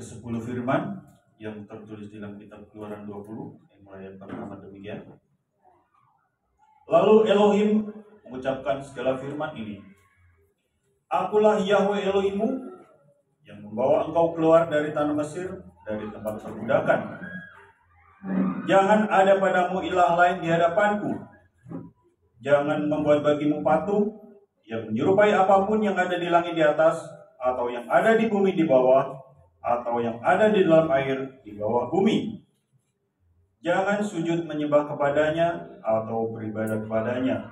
ke-10 firman yang tertulis dalam kitab Keluaran 20 ayat pertama demikian. Lalu Elohim mengucapkan segala firman ini. Akulah Yahweh Elohimmu yang membawa engkau keluar dari tanah Mesir, dari tempat perbudakan. Jangan ada padamu ilah lain di hadapanku. Jangan membuat bagimu patung yang menyerupai apapun yang ada di langit di atas, atau yang ada di bumi di bawah, atau yang ada di dalam air di bawah bumi. Jangan sujud menyembah kepadanya atau beribadah kepadanya.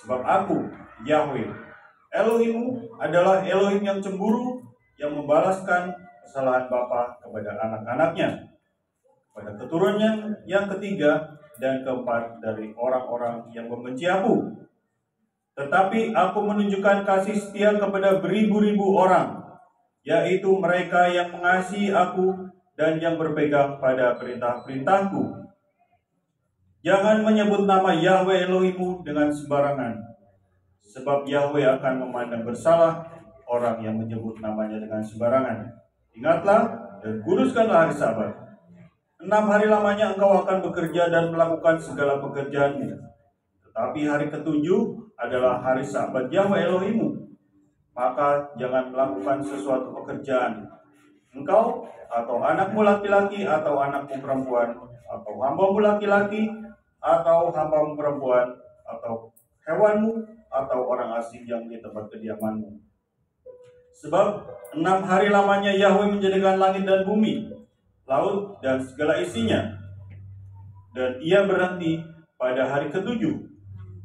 Sebab aku, Yahweh, Elohimmu adalah Elohim yang cemburu, yang membalaskan kesalahan bapa kepada anak-anaknya, pada keturunannya yang ketiga dan keempat dari orang-orang yang membenci aku. Tetapi aku menunjukkan kasih setia kepada beribu-ribu orang, yaitu mereka yang mengasihi aku dan yang berpegang pada perintah-perintahku. Jangan menyebut nama Yahweh Elohimmu dengan sembarangan, sebab Yahweh akan memandang bersalah orang yang menyebut namanya dengan sembarangan. Ingatlah dan kuduskanlah hari Sabat. 6 hari lamanya engkau akan bekerja dan melakukan segala pekerjaanmu. Tetapi hari ketujuh adalah hari Sabat Yahweh Elohimmu. Maka jangan melakukan sesuatu pekerjaan, engkau atau anakmu laki-laki atau anakmu perempuan, atau hambamu laki-laki atau hambamu perempuan, atau hewanmu atau orang asing yang di tempat kediamanmu. Sebab 6 hari lamanya Yahweh menjadikan langit dan bumi, laut dan segala isinya, dan ia berhenti pada hari ketujuh.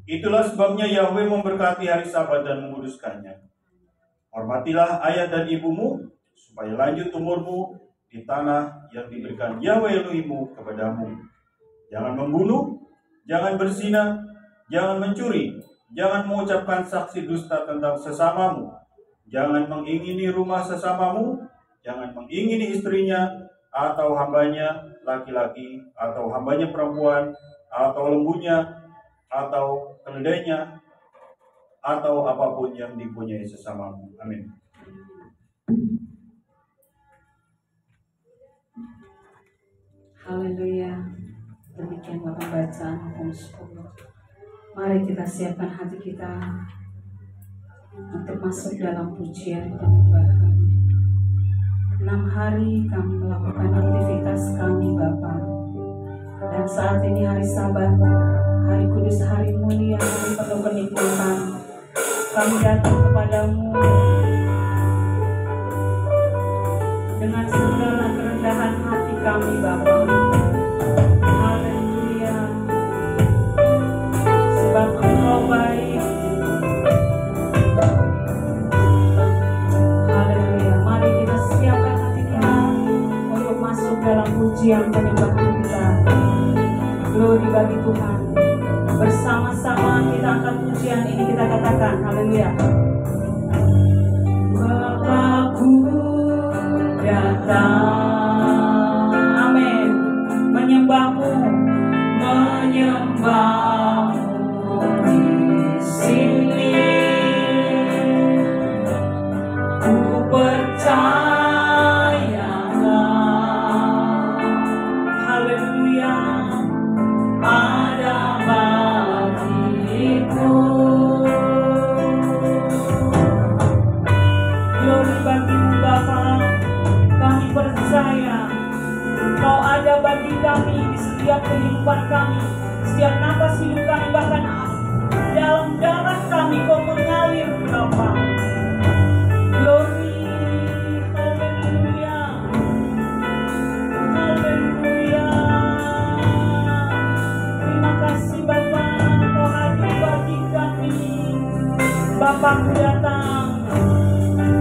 Itulah sebabnya Yahweh memberkati hari Sabat dan menguduskannya. Hormatilah ayah dan ibumu, supaya lanjut umurmu di tanah yang diberikan Yahweh Elohimmu kepadamu. Jangan membunuh, jangan berzina, jangan mencuri, jangan mengucapkan saksi dusta tentang sesamamu, jangan mengingini rumah sesamamu, jangan mengingini istrinya, atau hambanya laki-laki, atau hambanya perempuan, atau lembunya, atau keledainya, atau apapun yang dipunyai sesamamu. Amin. Haleluya. Demikianlah pembacaan hukum 10. Mari kita siapkan hati kita untuk masuk dalam pujian penyembahan. 6 hari kami melakukan aktivitas kami Bapa. Dan saat ini hari Sabat, hari kudus, hari mulia, hari penuh kenikmatan. Kami datang kepadamu dengan segala kerendahan hati kami Bapa. Haleluya. Sebab Engkau baik. Haleluya. Mari kita siapkan hati kita untuk masuk dalam pujian penyembahan kita. Glory bagi Tuhan. Bersama-sama kita angkat pujian ini, kita katakan haleluya. Bapakku datang, amin, menyembahmu di sini. Ku percaya, haleluya, ada bagiku. Glory bagimu Bapa, kami percaya Kau ada bagi kami di setiap kehidupan kami, setiap nafas hidup kami, bahkan dalam darah kami Kau mengalir Bapa. Glory, haleluya, haleluya. Terima kasih Bapa, Kau hadir bagi kami. Bapakku datang,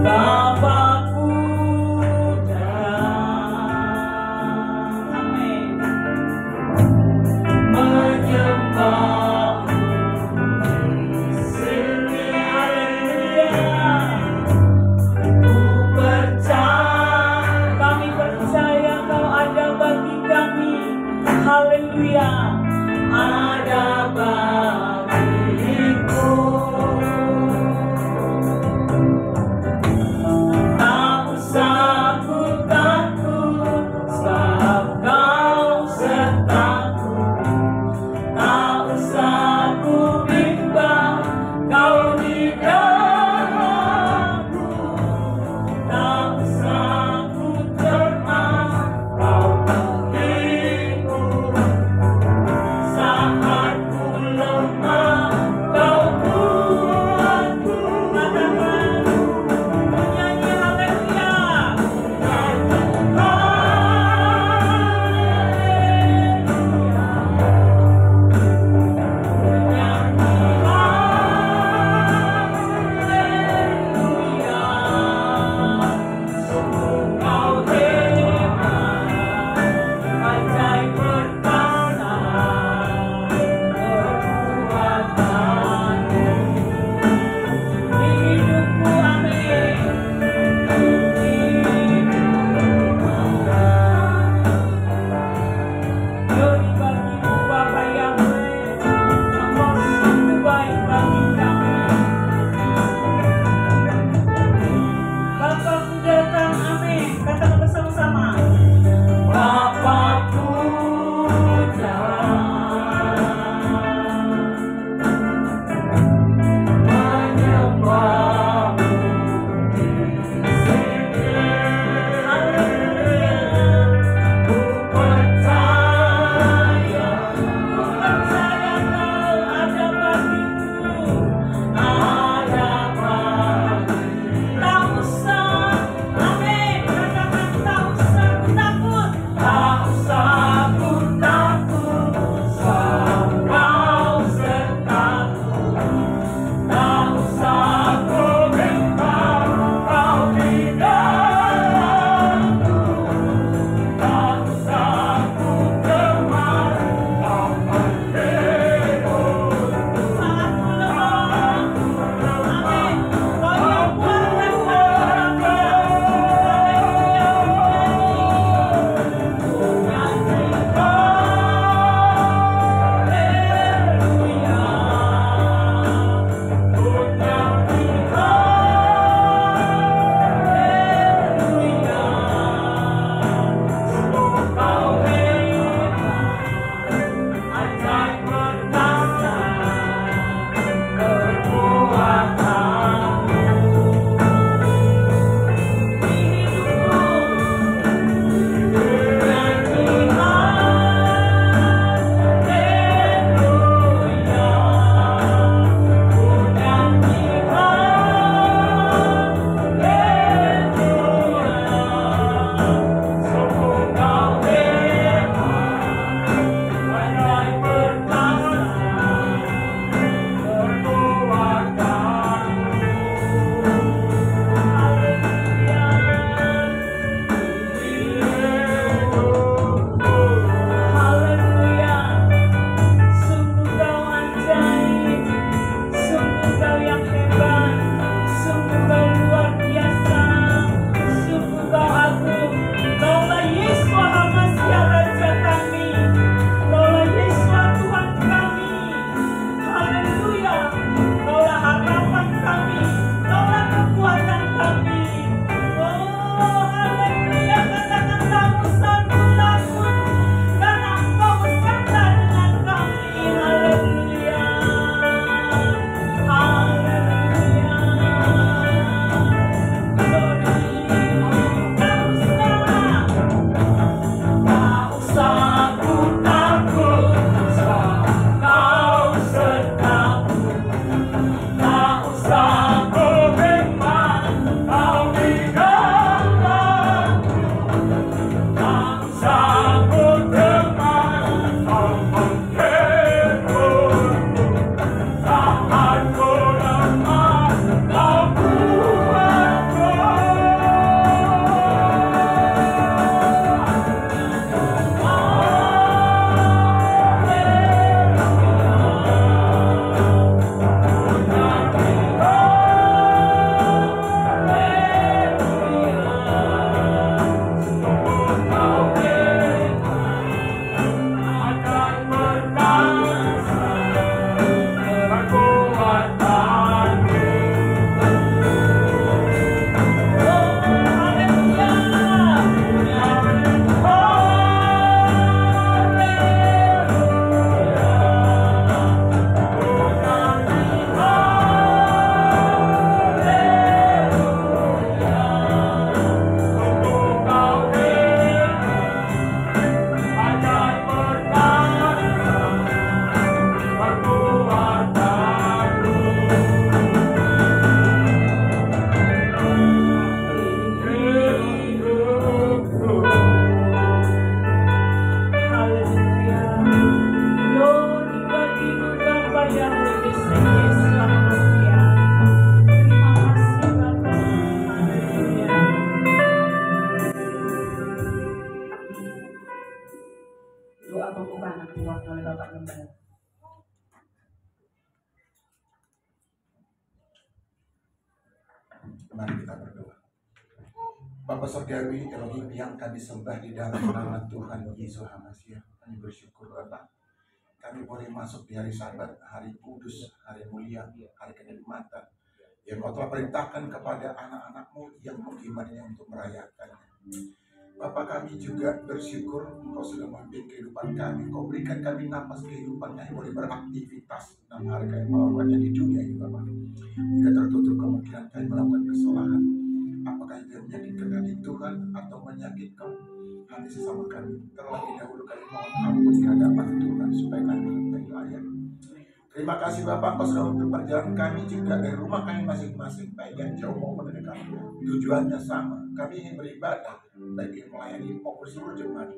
Bapakku datang, amin, menyembah di sini. Haleluya. Ku percaya, kami percaya Kau ada bagi kami. Haleluya, ada bagiku. Mari kita berdoa. Bapa Surgawi, Elohim yang kami sembah di dalam nama Tuhan Yesus Hamasiah, kami bersyukur Bapa. Kami boleh masuk di hari Sabat, hari kudus, hari mulia, hari kenikmatan yang Kau telah perintahkan kepada anak-anak-Mu yang mengimaninya untuk merayakannya. Bapa, kami juga bersyukur Kau sudah memimpin kehidupan kami. Kau berikan kami napas kehidupan yang boleh beraktivitas dalam hari kami melakukannya di dunia ini Bapa. Tidak tertutup kemungkinan kami melakukan kesalahan. Apakah itu yang menyakitkan hati Tuhan atau menyakitkan hati sesama kami. Terlebih dahulu kami mohon ampun di hadapan Tuhan supaya kami lebih layak. Terima kasih Bapak, Kau sudah memimpin perjalanan kami juga dari rumah kami masing-masing, baik yang jauh maupun dekat. Tujuannya sama, kami ingin beribadah, baik yang melayani maupun seluruh jemaat.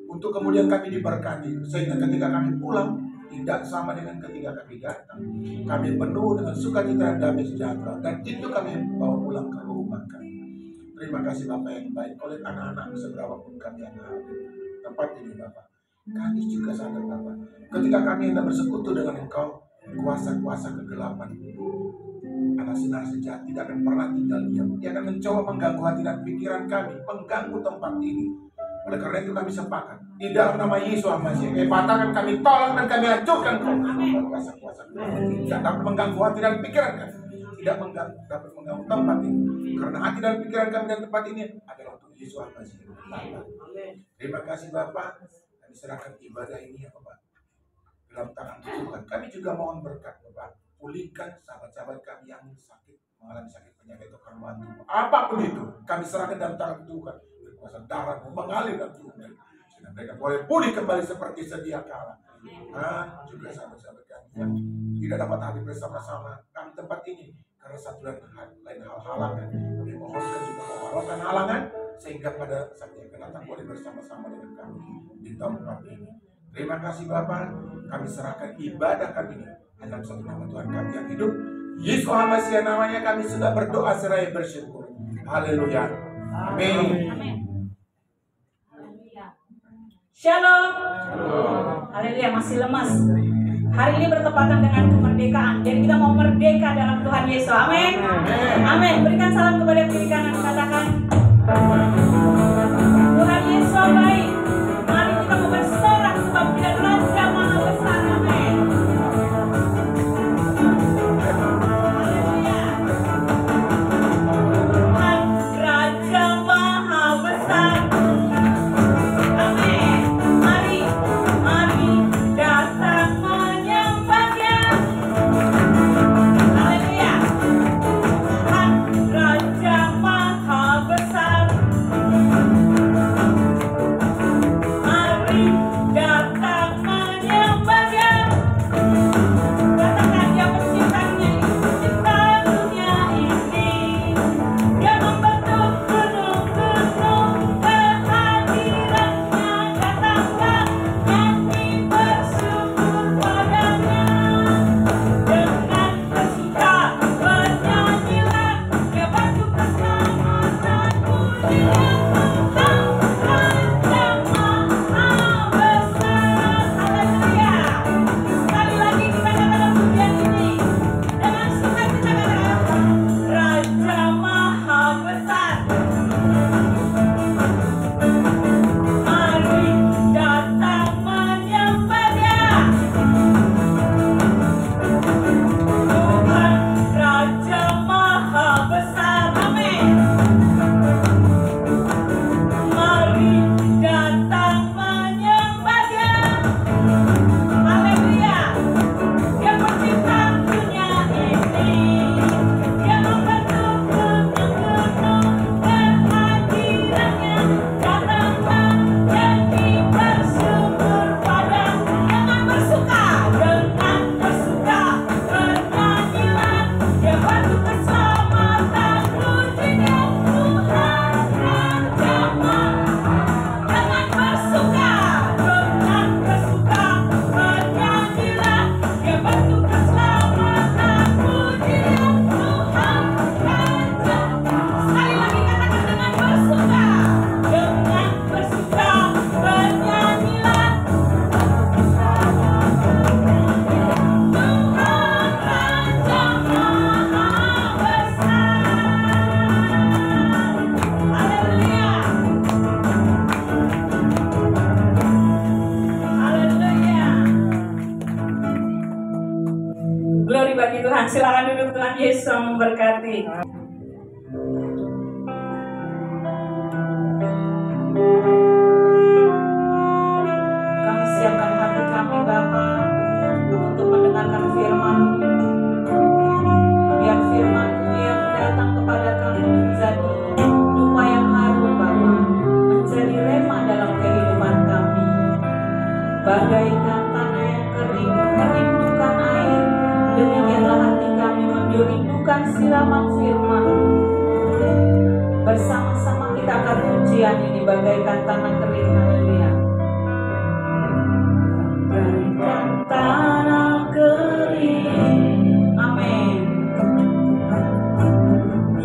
Untuk kemudian kami diberkati, sehingga ketika kami pulang tidak sama dengan ketika kami datang. Kami penuh dengan sukacita dan damai sejahtera, dan itu kami bawa pulang ke rumah kami. Terima kasih Bapak yang baik, oleh anak-anak seberapa pun kami yang hadir tempat ini Bapak. Kami juga sadar Bapak, ketika kami hendak bersekutu dengan Engkau, kuasa-kuasa kegelapan, anak sinar sejati tidak akan pernah tinggal diam. Dia akan mencoba mengganggu hati dan pikiran kami, mengganggu tempat ini. Oleh karena itu kami sepakat di dalam nama Yesus Hamasiah, kami patahkan, kami tolak dan kami hancurkan kuasa-kuasa tidak dapat mengganggu hati dan pikiran kami, tidak dapat mengganggu tempat ini. Karena hati dan pikiran kami dan tempat ini adalah untuk Yesus Hamasiah. Terima kasih Bapak. Kami serahkan ibadah ini ya Bapak dalam tangan Tuhan. Kami juga mohon berkat Bapak, pulihkan sahabat-sahabat kami yang sakit, mengalami sakit penyakit atau karbantu. Apapun itu, kami serahkan dalam tangan Tuhan. Berkuasa darah mengalir dalam tubuh mereka, sehingga mereka boleh pulih kembali seperti sedia kala. Dan juga sahabat-sahabat kami yang tidak dapat hadir bersama-sama kami tempat ini karena satu dan lain hal halangan. Kami mohonkan juga menghalakan halangan sehingga pada saat yang akan datang boleh bersama-sama dengan kami di tempat ini. Terima kasih Bapak, kami serahkan ibadah kami ini dalam satu nama Tuhan kami yang hidup, Yesus Hamasiah namanya kami sudah berdoa seraya bersyukur. Haleluya. Amin. Shalom. Haleluya, masih lemas. Hari ini bertepatan dengan kemerdekaan. Jadi kita mau merdeka dalam Tuhan Yesus. Amin. Amin. Berikan salam kepada kiri kanan, katakan Tuhan Yesus baik. Mari kita mau bersorak sebab kita Raja Maha Besar. Amin. Haleluya. Tuhan Raja Maha Besar. Amin. Mari datang menyembahnya. Haleluya. Tuhan Raja Maha Besar. silakan duduk, Tuhan Yesus memberkati. Kami siapkan hati kami Bapa untuk mendengarkan firman-Mu. Biar firman-Mu yang datang kepada kami menjadi dupa yang harum Bapa, menjadi rema dalam kehidupan kami. Bagaikan tanah yang kering merindukan air, demikianlah hati kami merindukan siraman firman. Bersama-sama kita akan pujian ini bagaikan tanah kering. Haleluya. Bagaikan tanah kering, amin,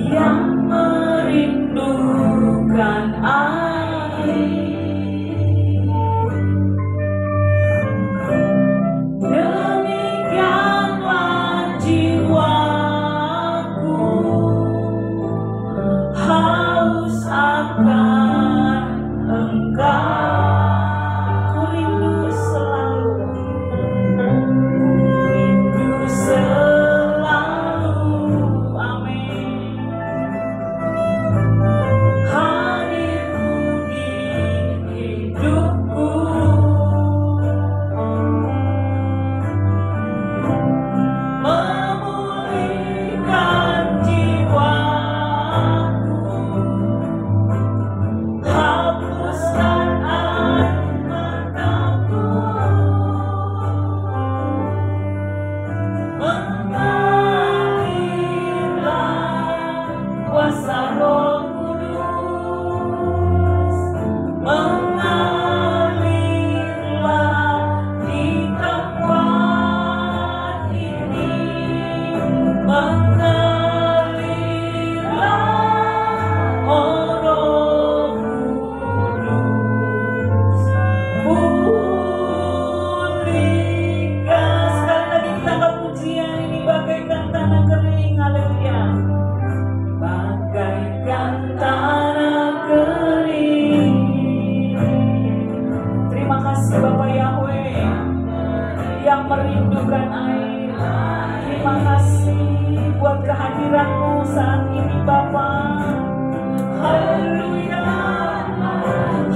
yang merindukan air, demikianlah jiwaku haus akan Engkau. Ku rindu selalu, amin. Hadirmu di hidupku, memulihkan jiwaku, hapuskan air mataku, mengalirlah kuasa Roh Kudus, mengalirlah di tempat ini, mengalirlah Roh Kudus, pulihkan. Sekali lagi kita angkat pujian ini bagaikan tanah kering. Haleluya. Bagaikan tanah kering. Terima kasih Bapak Yahweh yang merindukan air. Terima kasih buat kehadiran-Mu saat ini Bapak. Haleluya.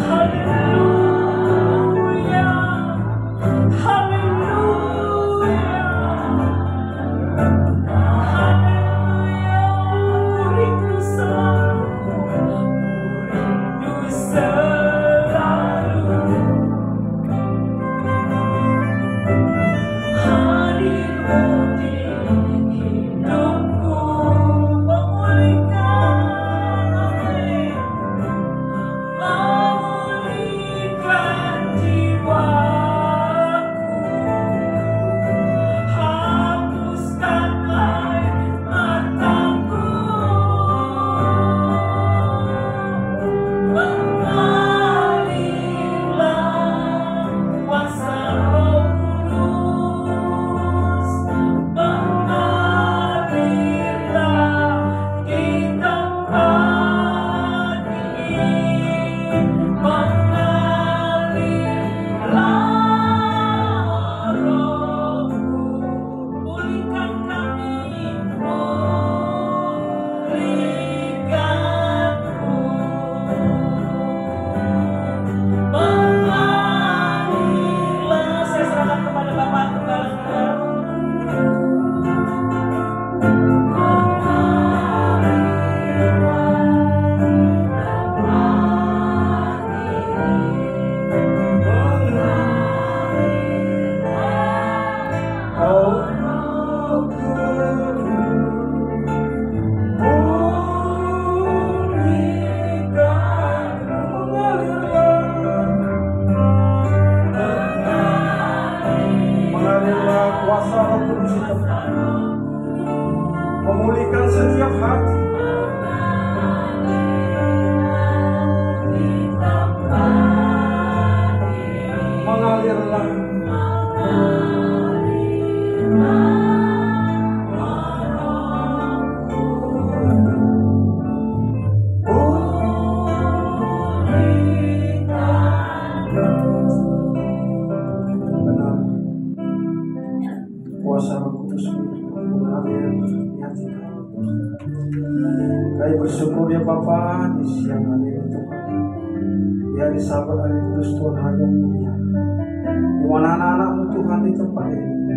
Haleluya. Haleluya. Haleluya. Ku rindu selalu, hadirmu di hidupku, memulihkan, amin. Kami bersyukur ya Bapa di siang hari ini Tuhan. Di hari Sabat hari kudus Tuhan hari yang mulia. Di mana anak-anak-Mu Tuhan di tempat ini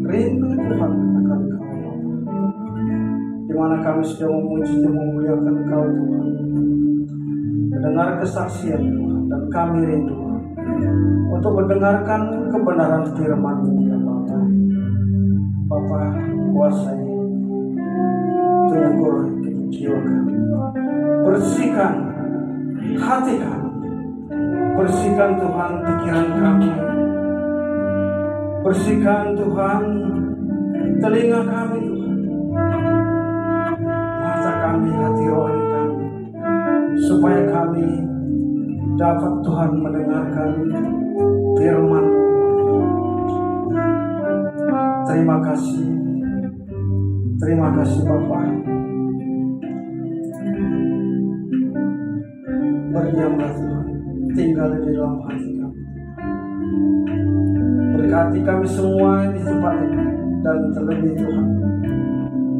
rindu Tuhan akan Engkau Bapa. Di mana kami sudah memuji dan memuliakan Engkau Tuhan. Mendengar kesaksian Tuhan dan kami rindu untuk mendengarkan kebenaran firman-Mu ya Bapa. Bapa kuasai teguh jiwa kami, bersihkan hati kami, bersihkan Tuhan pikiran kami, bersihkan Tuhan telinga kami Tuhan, mata kami, hati rohani kami, supaya kami dapat Tuhan mendengarkan firman. Terima kasih Bapa. Berdiamlah Tuhan, tinggal di dalam hati kami. Berkati kami semua di tempat ini, dan terlebih Tuhan,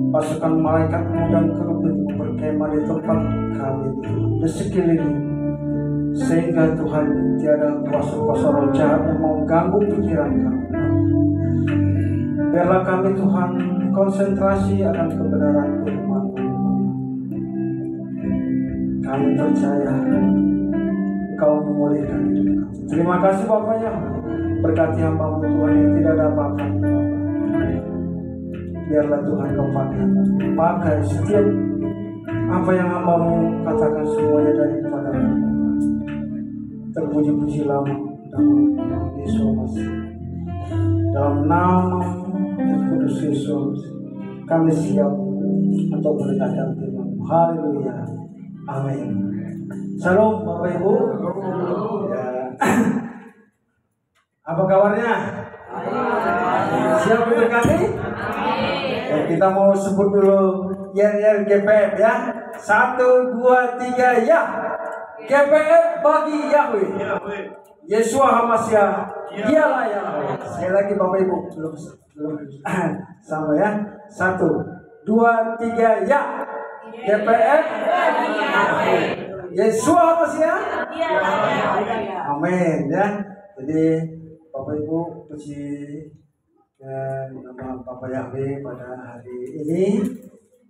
pasukan malaikat-Mu dan kerubin-Mu berkemah di tempat kami di sekeliling, sehingga Tuhan tiada kuasa-kuasa roh jahat yang mau ganggu pikiran kami. Biarlah kami Tuhan konsentrasi akan kebenaran firman-Mu. Kami percaya Engkau memulihkan hidup kami. Terima kasih Bapa ya. Berkati hamba-Mu Tuhan yang tidak ada apa-apa. Biarlah Tuhan Kau pakai setiap apa yang hamba-Mu katakan semuanya daripada-Mu. Terpuji-pujilah dalam Yesus Masih. Dalam nama Kudus Yesus kami siap untuk mendengarkan firman. Haleluya. Amin. Salam Bapak Ibu. Ya. Apa kabarnya? Siap diberkati? Ya, kita mau sebut dulu ya GPF ya. 1, 2, 3 ya. GPF bagi Yahweh. Yesua Hamasyah, dialah Yahweh. Sekali lagi Bapak Ibu, belum sama ya. 1, 2, 3 ya. GPF Yesua Hamasyah, amin ya. Jadi Bapak Ibu puji nama Bapak Yahweh pada hari ini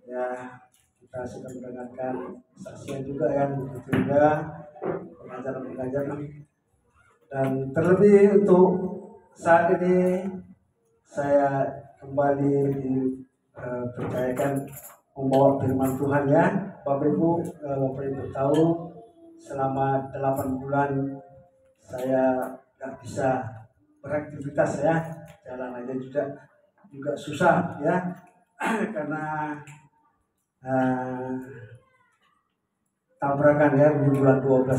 ya. Kita sudah mendengarkan saksian juga yang begitu juga pengajaran-pengajaran. Dan terlebih untuk saat ini saya kembali dipercayakan membawa firman Tuhan ya. Bapak Ibu tahu selama 8 bulan saya nggak bisa beraktivitas ya, jalan aja juga susah ya karena tabrakan ya di bulan 12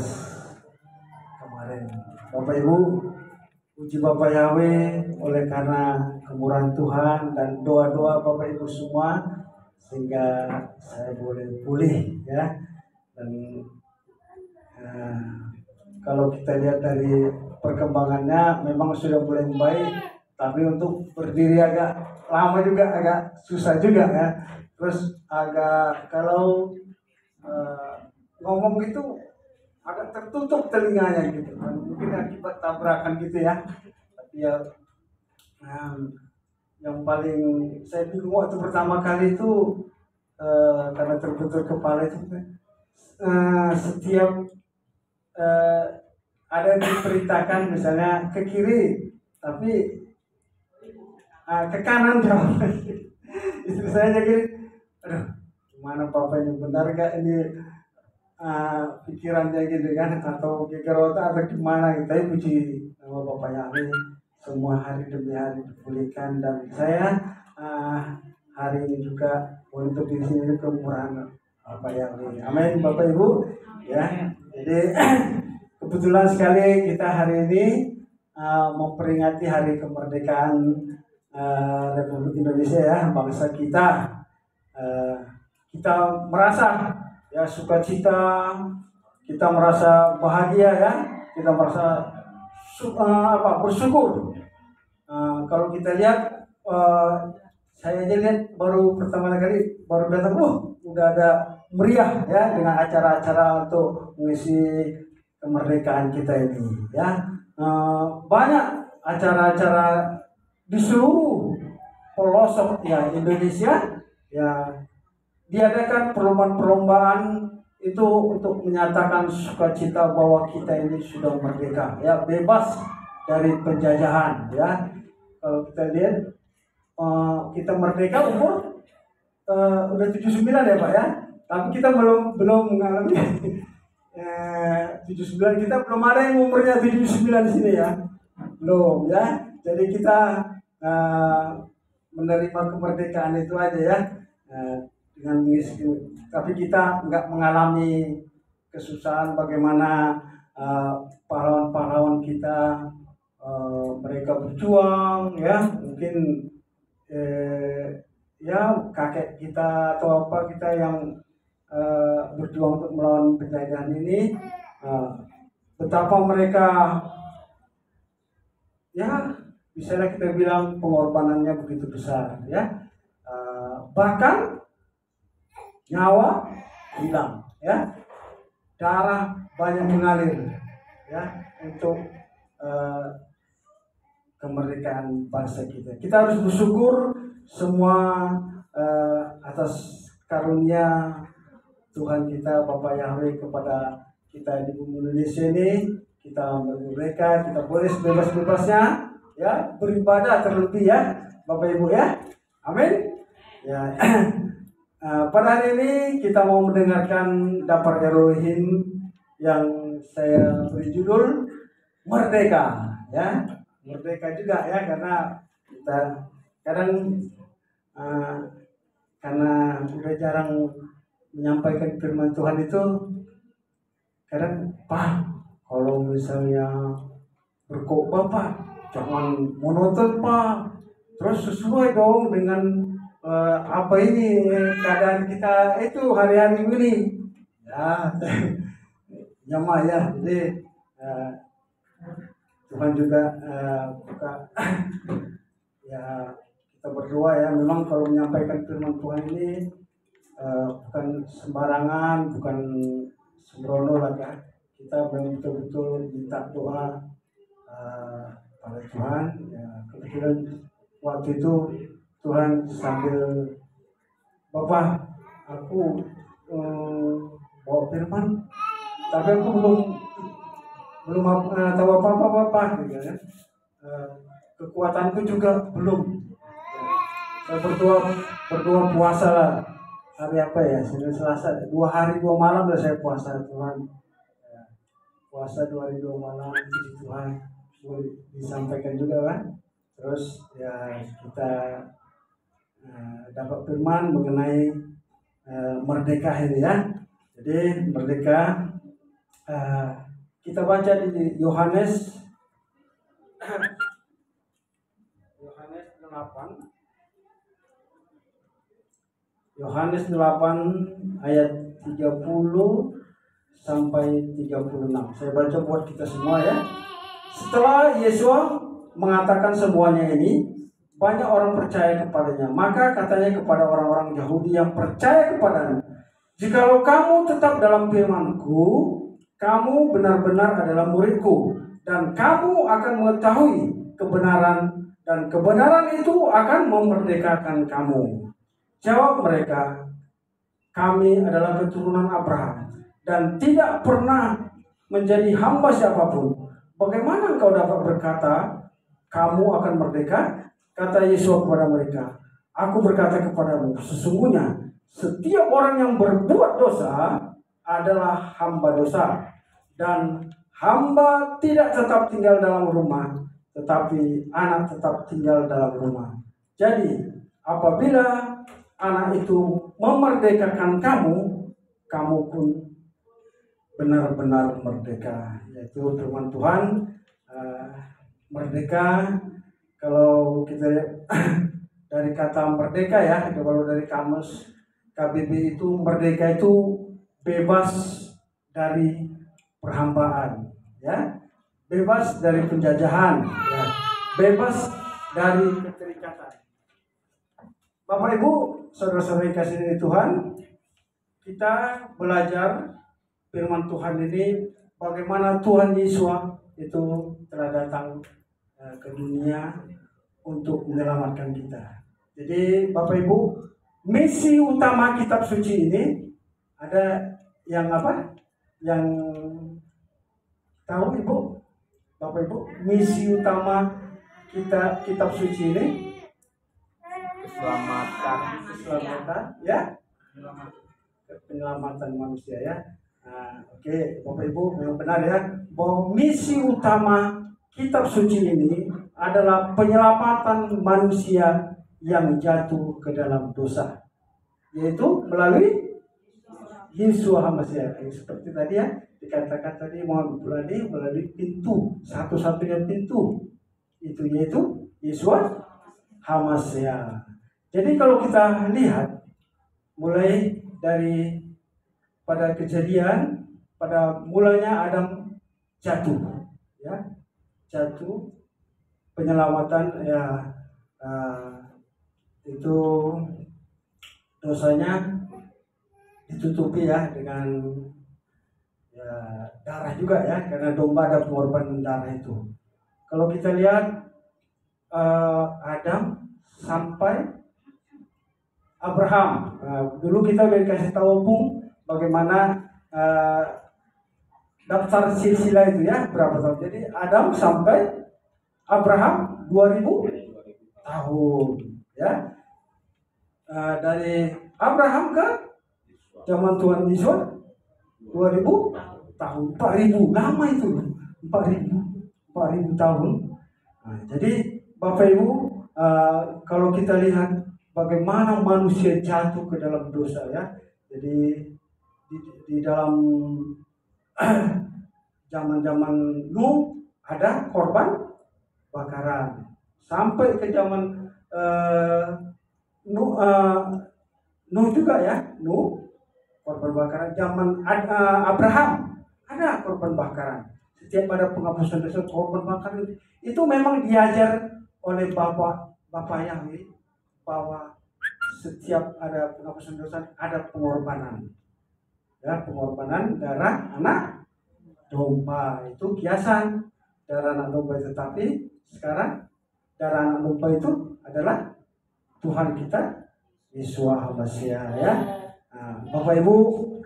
kemarin. Bapak Ibu, puji Bapak Yahweh oleh karena kemurahan Tuhan dan doa-doa Bapak Ibu semua sehingga saya boleh pulih ya. Dan kalau kita lihat dari perkembangannya memang sudah mulai membaik, tapi untuk berdiri agak lama juga, agak susah juga ya. Terus agak kalau ngomong gitu agak tertutup telinganya gitu, mungkin akibat tabrakan gitu ya. Tapi ya yang paling saya bingung waktu pertama kali itu karena terbentur kepala itu setiap ada diperintahkan misalnya ke kiri tapi ke kanan jauh. Istri saya jadi aduh gimana Papa ini benar gak ini pikirannya gitu kan, atau kegerota atau gimana gitu. Tapi puji nama Bapak Yahweh semua hari demi hari dipulihkan, dan saya hari ini juga untuk di sini kemurahan Bapak Yahweh. Amin Bapak Ibu ya. Jadi kebetulan sekali kita hari ini memperingati hari kemerdekaan Republik Indonesia ya, bangsa kita. Kita merasa ya sukacita, kita merasa bahagia ya, kita merasa bersyukur. Kalau kita lihat saya aja lihat baru pertama kali baru datang, udah ada meriah ya dengan acara-acara untuk mengisi kemerdekaan kita ini ya. Banyak acara-acara di seluruh pelosok ya Indonesia ya, diadakan perlombaan-perlombaan itu untuk menyatakan sukacita bahwa kita ini sudah merdeka ya, bebas dari penjajahan ya. Kalau kita lihat kita merdeka umur udah 79 ya Pak ya, tapi kita belum mengalami 79, kita belum ada yang umurnya 79 di sini ya, belum ya. Jadi kita menerima kemerdekaan itu aja ya, dengan miskin, tapi kita nggak mengalami kesusahan bagaimana pahlawan-pahlawan kita, mereka berjuang ya, mungkin ya kakek kita atau apa kita yang berjuang untuk melawan penjajahan ini, betapa mereka ya misalnya kita bilang pengorbanannya begitu besar ya, bahkan nyawa hilang ya, darah banyak mengalir ya untuk kemerdekaan bangsa kita. Kita harus bersyukur semua atas karunia Tuhan kita Bapa Yahweh kepada kita di bumi Indonesia ini. Kita merdeka, kita boleh sebebas-bebasnya ya beribadah terlebih ya Bapak Ibu ya, amin ya. Pada hari ini kita mau mendengarkan Dapar Elohim yang saya beri judul Merdeka ya, merdeka juga ya, karena kita kadang karena udah jarang menyampaikan firman Tuhan itu, kadang Pak kalau misalnya berkhotbah Pak jangan monoton Pak, terus sesuai dong dengan apa ini keadaan kita itu hari-hari ini ya. Nyama ya, jadi Tuhan juga buka ya, kita berdoa ya, memang kalau menyampaikan firman Tuhan ini bukan sembarangan, bukan sembrono lah ya. Kita betul-betul minta doa pada Tuhan ya. Kebetulan waktu itu Tuhan sambil, Bapak aku bawa firman tapi aku belum tahu apa-apa gitu ya. Kekuatanku juga belum. Saya berdoa puasa lah. Hari apa ya? Senin Selasa, 2 hari 2 malam lah saya puasa Tuhan. Ya, puasa 2 hari 2 malam, puji Tuhan. Boleh disampaikan juga kan. Terus ya kita dapat firman mengenai merdeka ini ya. Jadi merdeka, kita baca di Yohanes 8 ayat 30 sampai 36. Saya baca buat kita semua ya. Setelah Yesus mengatakan semuanya ini, banyak orang percaya kepadanya. Maka katanya kepada orang-orang Yahudi yang percaya kepadanya, jikalau kamu tetap dalam firman-Ku, kamu benar-benar adalah murid-Ku, dan kamu akan mengetahui kebenaran, dan kebenaran itu akan memerdekakan kamu. Jawab mereka, kami adalah keturunan Abraham dan tidak pernah menjadi hamba siapapun. Bagaimana engkau dapat berkata, kamu akan merdeka? Kata Yesus kepada mereka, aku berkata kepadamu, sesungguhnya setiap orang yang berbuat dosa adalah hamba dosa. Dan hamba tidak tetap tinggal dalam rumah, tetapi anak tetap tinggal dalam rumah. Jadi, apabila anak itu memerdekakan kamu, kamu pun benar-benar merdeka. Yaitu firman Tuhan, merdeka. Kalau kita dari kata merdeka ya, kalau dari kamus KBBI itu, merdeka itu bebas dari perhambaan, ya, bebas dari penjajahan, ya, bebas dari keterikatan. Bapak Ibu, saudara-saudara yang kasih dari Tuhan, kita belajar firman Tuhan ini bagaimana Tuhan Yesus itu telah datang ke dunia untuk menyelamatkan kita. Jadi Bapak Ibu, misi utama kitab suci ini ada yang apa? Yang tahu Ibu? Bapak Ibu, misi utama kitab suci ini keselamatan ya, penyelamatan manusia ya. Nah, oke, Bapak Ibu memang benar ya, bahwa misi utama kitab suci ini adalah penyelamatan manusia yang jatuh ke dalam dosa, yaitu melalui Yesus Hamasiah. Seperti tadi ya dikatakan tadi, melalui pintu, satu-satunya pintu itu, yaitu Yesus Hamasiah. Jadi kalau kita lihat mulai dari pada kejadian, pada mulanya Adam jatuh, ya, jatuh, penyelamatan ya, itu dosanya ditutupi ya dengan ya, darah juga ya, karena domba ada pengorbanan darah itu. Kalau kita lihat Adam sampai Abraham. Dulu kita udah dikasih tahu bagaimana daftar silsilah itu ya, berapa tahun. Jadi Adam sampai Abraham 2000 tahun ya. Dari Abraham ke zaman Tuhan Yesus 2000 tahun, 4000, lama itu, 4000 tahun. Nah, jadi Bapak Ibu, kalau kita lihat bagaimana manusia jatuh ke dalam dosa ya. Jadi di dalam zaman-zaman Nuh ada korban bakaran. Sampai ke zaman Nuh juga ya, Nuh korban bakaran. Zaman Abraham ada korban bakaran. Setiap ada penghapusan dosa, korban bakaran itu memang diajar oleh Bapak Yahweh, bahwa setiap ada penghapusan dosa ada pengorbanan, ya, pengorbanan darah anak domba itu kiasan darah anak domba, tetapi sekarang darah anak domba itu adalah Tuhan kita Yesus Hamasiah ya. Nah, Bapak Ibu,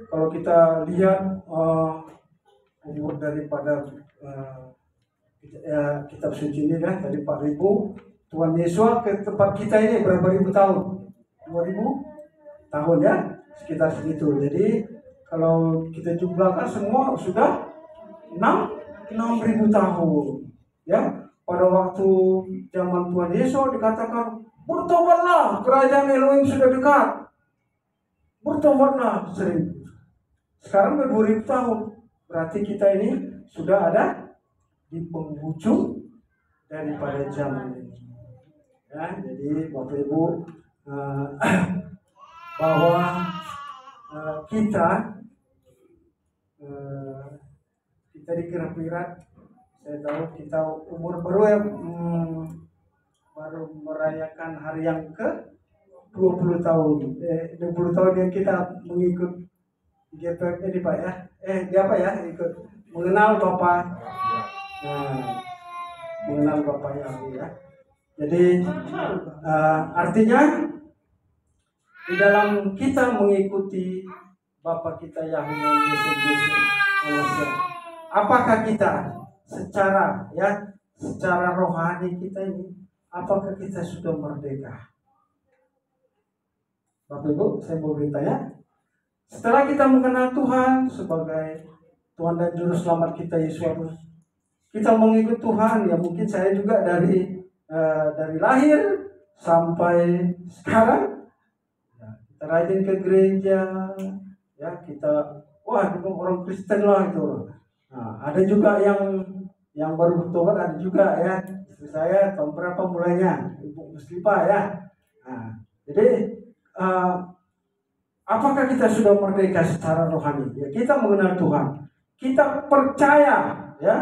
kalau kita lihat umur daripada kitab suci ini kan dari 4000, Tuhan Yesus ke tempat kita ini berapa ribu tahun? 2000 tahun ya, sekitar segitu. Jadi kalau kita jumlahkan semua sudah 6000 tahun ya. Pada waktu zaman Tuhan Yesus dikatakan, bertobatlah, kerajaan Elohim sudah dekat, bertobatlah. Sekarang udah 2000 tahun, berarti kita ini sudah ada di penghujung daripada zaman ini ya. Jadi Bapak Ibu, bahwa kita dikira-kira, saya tahu kita umur baru merayakan hari yang ke 20 tahun 20 tahun yang kita mengikut GPF ini Pak ya, apa ya, ikut mengenal Bapak, mengenal Bapak Yahweh ya. Jadi artinya di dalam kita mengikuti Bapa kita Yahweh Yesus, apakah kita secara rohani kita ini, apakah kita sudah merdeka? Bapak Ibu, saya mau bertanya, setelah kita mengenal Tuhan sebagai Tuhan dan Juru Selamat kita Yesus, kita mengikut Tuhan ya. Mungkin saya juga dari lahir sampai sekarang ya, kita rajin ke gereja ya, kita orang Kristen lah itu. Nah, ada juga yang baru bertobat, ada juga ya. Istri saya tahun berapa mulainya, Ibu Muslimah ya. Nah, jadi apakah kita sudah merdeka secara rohani? Ya, kita mengenal Tuhan, kita percaya ya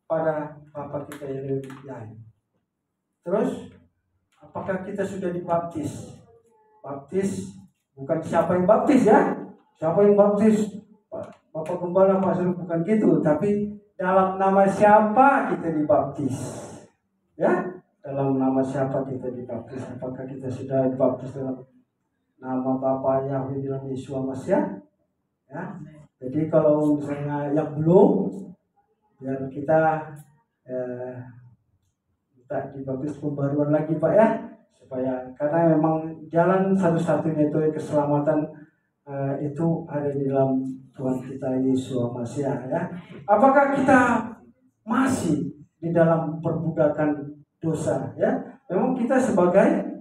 pada Bapa kita yang lain. Terus apakah kita sudah dibaptis? baptis bukan siapa yang baptis ya, siapa yang baptis Bapak Gembala, Pak Suruh, bukan gitu, tapi dalam nama siapa kita dibaptis, ya, dalam nama siapa kita dibaptis. Apakah kita sudah dibaptis dalam nama Bapa Yahweh dalam Yesus Masiah, ya. Jadi kalau misalnya yang belum, biar kita minta dibaptis pembaruan lagi Pak ya, supaya karena memang jalan satu-satunya itu keselamatan itu ada di dalam Tuhan kita Yesus Masiah ya. Apakah kita masih di dalam perbudakan dosa ya? Memang kita sebagai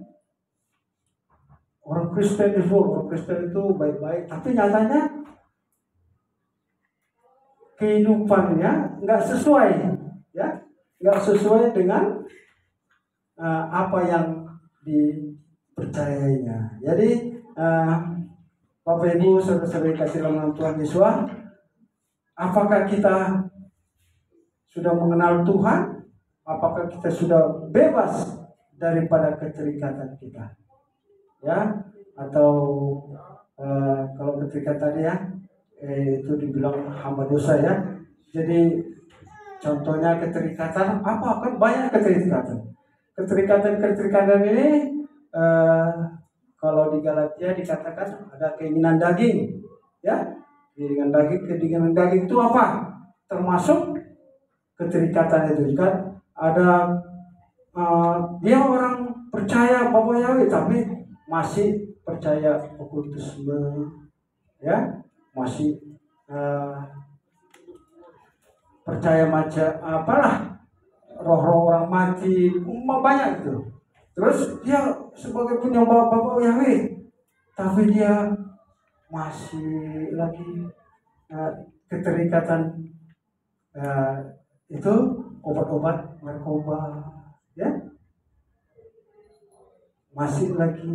orang Kristen itu baik-baik, tapi nyatanya kehidupannya nggak sesuai ya, nggak sesuai dengan apa yang dipercayainya. Jadi Bapak Ibu saudara-saudari kasih dalam Tuhan Yesus, apakah kita sudah mengenal Tuhan? Apakah kita sudah bebas daripada keterikatan kita? Ya, atau kalau keterikatan tadi ya, itu dibilang hamba dosa ya. Jadi contohnya keterikatan apa? Kan banyak keterikatan. Keterikatan ini kalau di Galatia dikatakan ada keinginan daging, ya. Keinginan daging itu apa? Termasuk keterikatan itu kan ada dia orang percaya Bapa Yahweh tapi masih percaya okultisme, ya, masih percaya macam apalah roh-roh orang mati, banyak itu. Terus dia sebagai penyembah Bapa Yahweh, tapi dia masih lagi keterikatan itu obat-obat narkoba, ya, masih lagi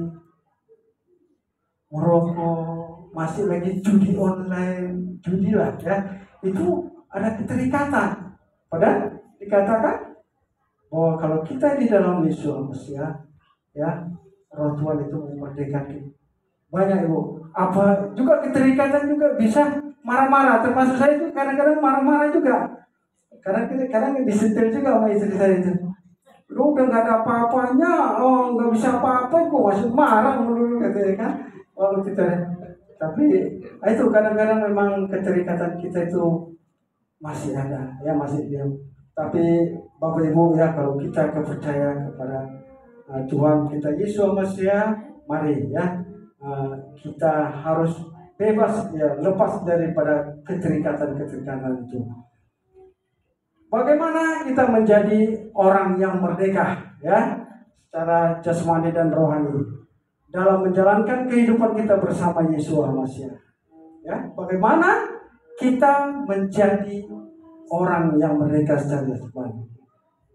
merokok, masih lagi judi online, judi lah, ya. Itu ada keterikatan. Padahal dikatakan bahwa kalau kita di dalam Yesus Masiah, ya, Roh Tuhan itu memerdekakan. Banyak Ibu. Apa juga keterikatan juga bisa marah-marah. Termasuk saya itu kadang-kadang marah-marah juga. Kadang-kadang disentil juga sama istri saya itu. Lu udah gak ada apa-apanya, gak bisa apa-apa, kok masih marah mulu katanya kan. Waktu kita, tapi itu kadang-kadang memang keterikatan kita itu masih ada, ya, masih diam. Tapi Bapak Ibu ya, kalau kita percaya kepada Tuhan kita Yesus Masiah, mari ya kita harus bebas ya, lepas daripada keterikatan itu. Bagaimana kita menjadi orang yang merdeka ya, secara jasmani dan rohani dalam menjalankan kehidupan kita bersama Yesus Masiah. Ya, bagaimana kita menjadi orang yang merdeka secara jasmani?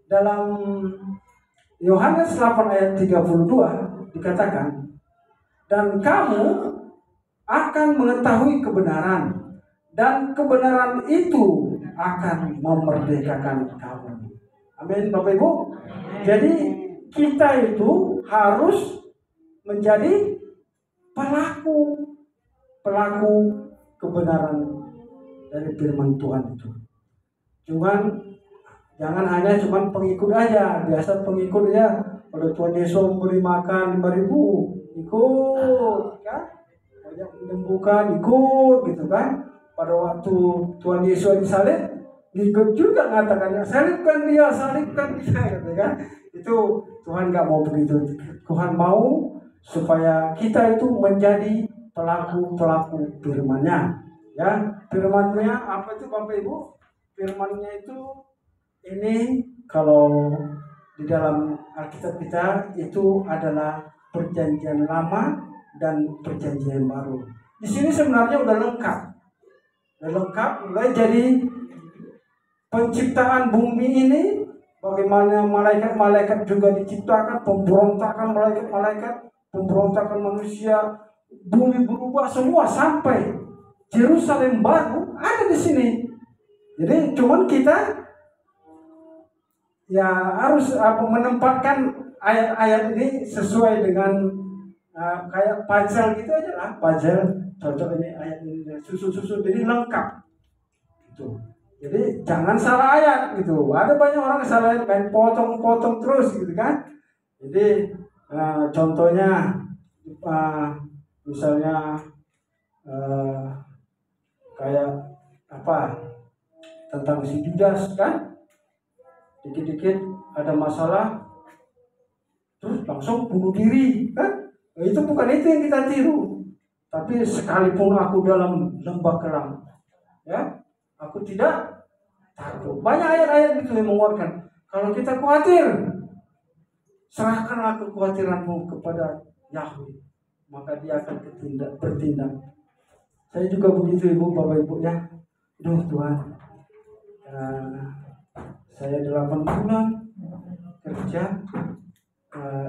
Dalam Yohanes 8 ayat 32 dikatakan, dan kamu akan mengetahui kebenaran, dan kebenaran itu akan memerdekakan kamu. Amin Bapak Ibu. Jadi kita itu harus menjadi pelaku kebenaran dari firman Tuhan itu. Jangan hanya pengikut aja, biasa pengikut ya. Kalau Tuhan Yesus memberi makan 5.000, ikut, kan? Banyak menyembuhkan, ikut, gitu kan? Pada waktu Tuhan Yesus disalib, ikut juga ngatakannya, salibkan dia, gitu kan? Itu Tuhan nggak mau begitu. Tuhan mau supaya kita itu menjadi pelaku firman-Nya, ya. Firman-Nya apa itu Bapak Ibu? Firman-Nya itu ini kalau di dalam Alkitab kita itu adalah perjanjian lama dan perjanjian baru. Di sini sebenarnya udah lengkap, mulai jadi penciptaan bumi ini, bagaimana malaikat juga diciptakan, pemberontakan malaikat, pemberontakan manusia, bumi berubah semua sampai Yerusalem baru ada di sini. Jadi cuman kita ya harus menempatkan ayat-ayat ini sesuai dengan kayak puzzle gitu aja lah, puzzle cocok ini ayat ini susun jadi lengkap gitu. Jadi jangan salah ayat gitu. Ada banyak orang salah ayat, main potong-potong terus gitu kan. Jadi contohnya misalnya kayak apa tentang si Judas kan, dikit-dikit ada masalah terus langsung bunuh diri kan. Itu bukan itu yang kita tiru. Tapi sekalipun aku dalam lembah kelam, ya, aku tidak takut. Banyak ayat-ayat itu yang menguatkan. Kalau kita khawatir, serahkanlah kekhawatiranmu kepada Yahweh, maka Dia akan bertindak. Saya juga begitu, Ibu, Bapak Ibu ya. Tuhan, saya 8 bulan kerja.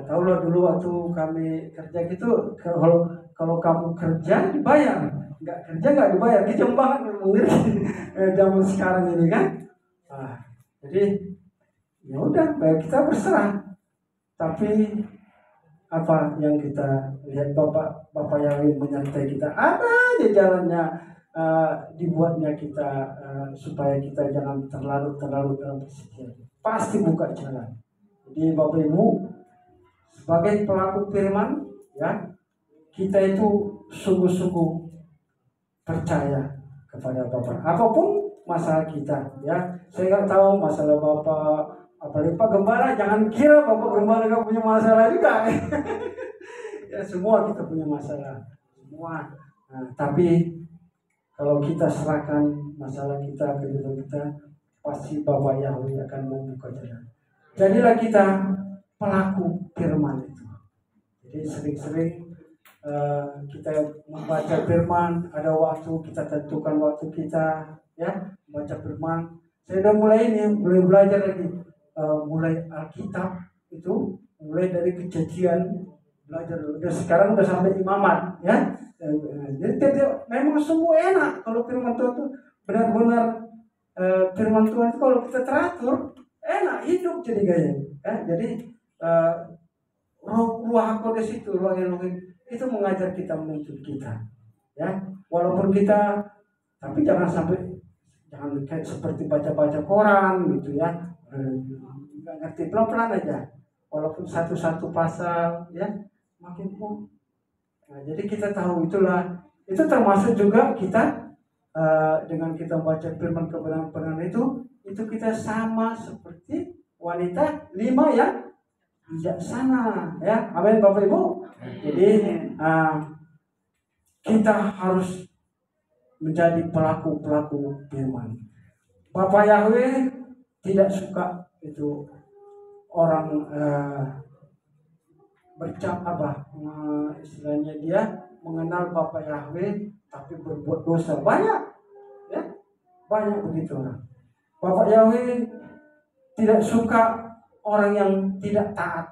Tahulah dulu waktu kami kerja gitu, kalau kamu kerja dibayar, nggak kerja nggak dibayar. Kejam banget zaman sekarang ini kan. Jadi ya udah, baik kita berserah. Tapi apa yang kita lihat Bapak yang menyertai kita, ada aja jalannya dibuatnya kita supaya kita jangan terlalu dalam persediaan. Pasti buka jalan. Jadi Bapak Ibu, sebagai pelaku firman, ya, kita itu sungguh-sungguh percaya kepada Bapak. Apapun masalah kita, ya, saya nggak tahu masalah Bapak, apalagi Pak Gembala, jangan kira Bapak Gembala nggak punya masalah juga. Ya, semua kita punya masalah, semua. Tapi kalau kita serahkan masalah kita ke kita, pasti Bapak Yahweh akan membuka jalan. Jadilah kita pelaku firman itu. Jadi sering-sering kita membaca firman, ada waktu kita tentukan waktu kita, ya, membaca firman. Saya udah mulai belajar lagi, mulai Alkitab itu, mulai dari Kejadian, belajar. Sekarang udah sampai imamat, ya. Jadi memang semua enak kalau firman Tuhan itu benar-benar firman Tuhan itu kalau kita teratur enak hidup jadi gaya. Jadi Ruh Kodes itu, Ruh Elohim itu mengajar kita, menuntut kita, ya. Walaupun kita, tapi jangan kayak seperti baca koran gitu ya, nggak ngerti, pelan-pelan aja. Walaupun satu pasal, ya, makin pun. Nah, jadi kita tahu itu termasuk juga kita dengan kita membaca firman kebenaran itu kita sama seperti wanita 5 yang bijaksana, ya. Amin Bapak Ibu. Jadi kita harus menjadi pelaku firman. Bapak Yahweh tidak suka itu orang istilahnya dia mengenal Bapak Yahweh tapi berbuat dosa. Banyak, ya, banyak begitu orang. Bapak Yahweh tidak suka orang yang tidak taat.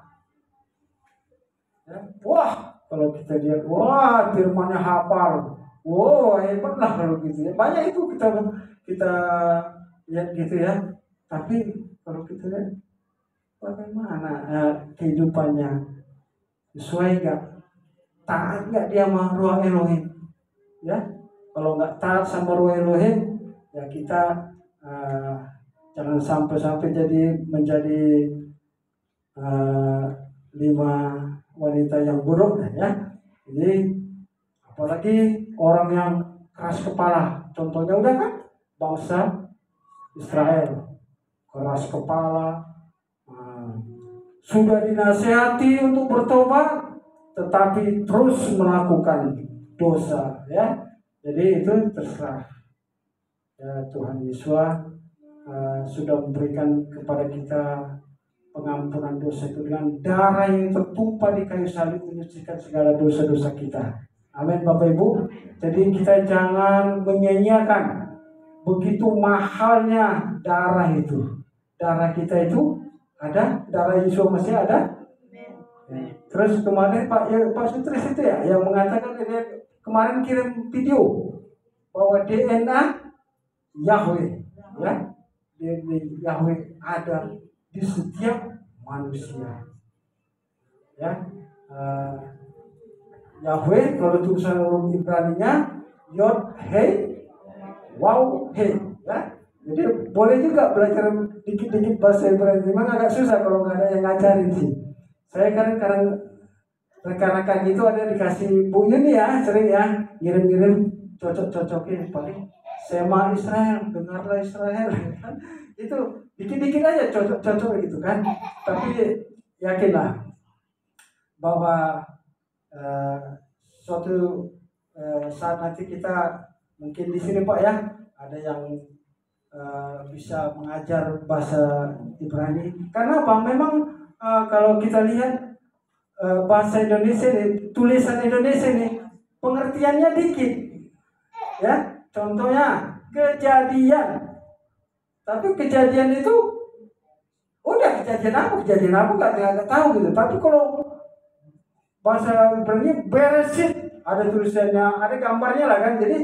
Ya. Wah, kalau kita lihat, wah, firmannya hafal, wah, hebat lah kalau gitu ya. Banyak itu kita lihat gitu ya. Tapi kalau kita lihat bagaimana kehidupannya, sesuai nggak, taat nggak dia sama Ruh Elohim, ya. Kalau nggak taat sama Ruh Elohim, ya kita jangan sampai menjadi 5 wanita yang buruk, ya. Jadi apalagi orang yang keras kepala, contohnya udah kan bangsa Israel, keras kepala, sudah dinasihati untuk bertobat, tetapi terus melakukan dosa, ya. Jadi itu terserah, ya. Tuhan Yesus sudah memberikan kepada kita pengampunan dosa itu dengan darah yang tertumpah di kayu salib, menyucikan segala dosa-dosa kita. Amin Bapak Ibu. Jadi kita jangan menyia-nyiakan begitu mahalnya darah itu. Darah kita itu ada, darah Yesus masih ada. Terus kemarin Pak Sutris itu ya yang mengatakan, dia kemarin kirim video bahwa DNA Yahweh, ya, DNA Yahweh ada di setiap manusia, ya. Yahweh kalau tulisan huruf Ibraninya Yod He Waw He ya. Jadi boleh juga belajar dikit-dikit bahasa Ibrani. Memang agak susah kalau nggak ada yang ngajarin sih. Saya kadang-kadang rekan-rekan itu ada dikasih Bu Yuni ya, sering ya ngirim-ngirim cocok-cocokin paling Sema Israel, dengarlah Israel. Itu dikit-dikit aja cocok-cocok gitu kan. Tapi yakinlah bahwa suatu saat nanti kita mungkin di sini Pak ya ada yang bisa mengajar bahasa Ibrani. Karena apa? Memang kalau kita lihat bahasa Indonesia ini, tulisan Indonesia ini pengertiannya dikit, ya. Contohnya kejadian, tapi kejadian itu udah kejadian apa nggak tahu gitu. Tapi kalau bahasa Ibrani Bereshit ada tulisannya, ada gambarnya lah kan. Jadi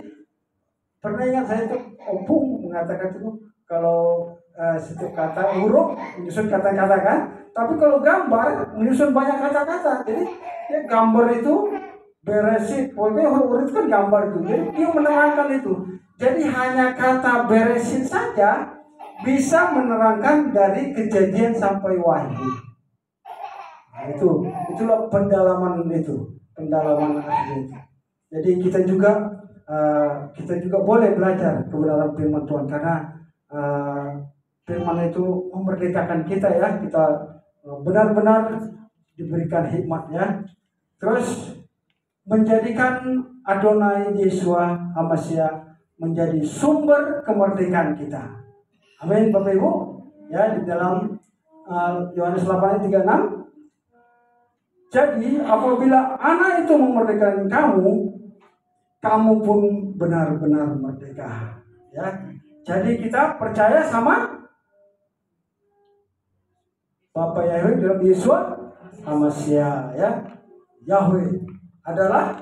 pernah ingat saya itu Opung mengatakan itu kalau setiap kata huruf menyusun kata-kata kan, tapi kalau gambar menyusun banyak kata-kata. Jadi ya gambar itu Bereshit, pokoknya huruf itu kan gambar itu. Jadi dia menerangkan itu. Jadi hanya kata Bereshit saja bisa menerangkan dari kejadian sampai wahyu. Nah, itulah pendalaman asli itu. Jadi kita juga boleh belajar kebenaran firman Tuhan karena firman itu memerdekakan kita ya. Kita benar-benar diberikan hikmatnya. Terus menjadikan Adonai Yeshua HaMashiach menjadi sumber kemerdekaan kita. Amin Bapak Ibu. Ya, di dalam Yohanes 8:36. Jadi apabila anak itu memerdekakan kamu pun benar-benar merdeka. Ya. Jadi kita percaya sama Bapa Yahweh dalam Yeshua HaMashiach ya. Yahweh adalah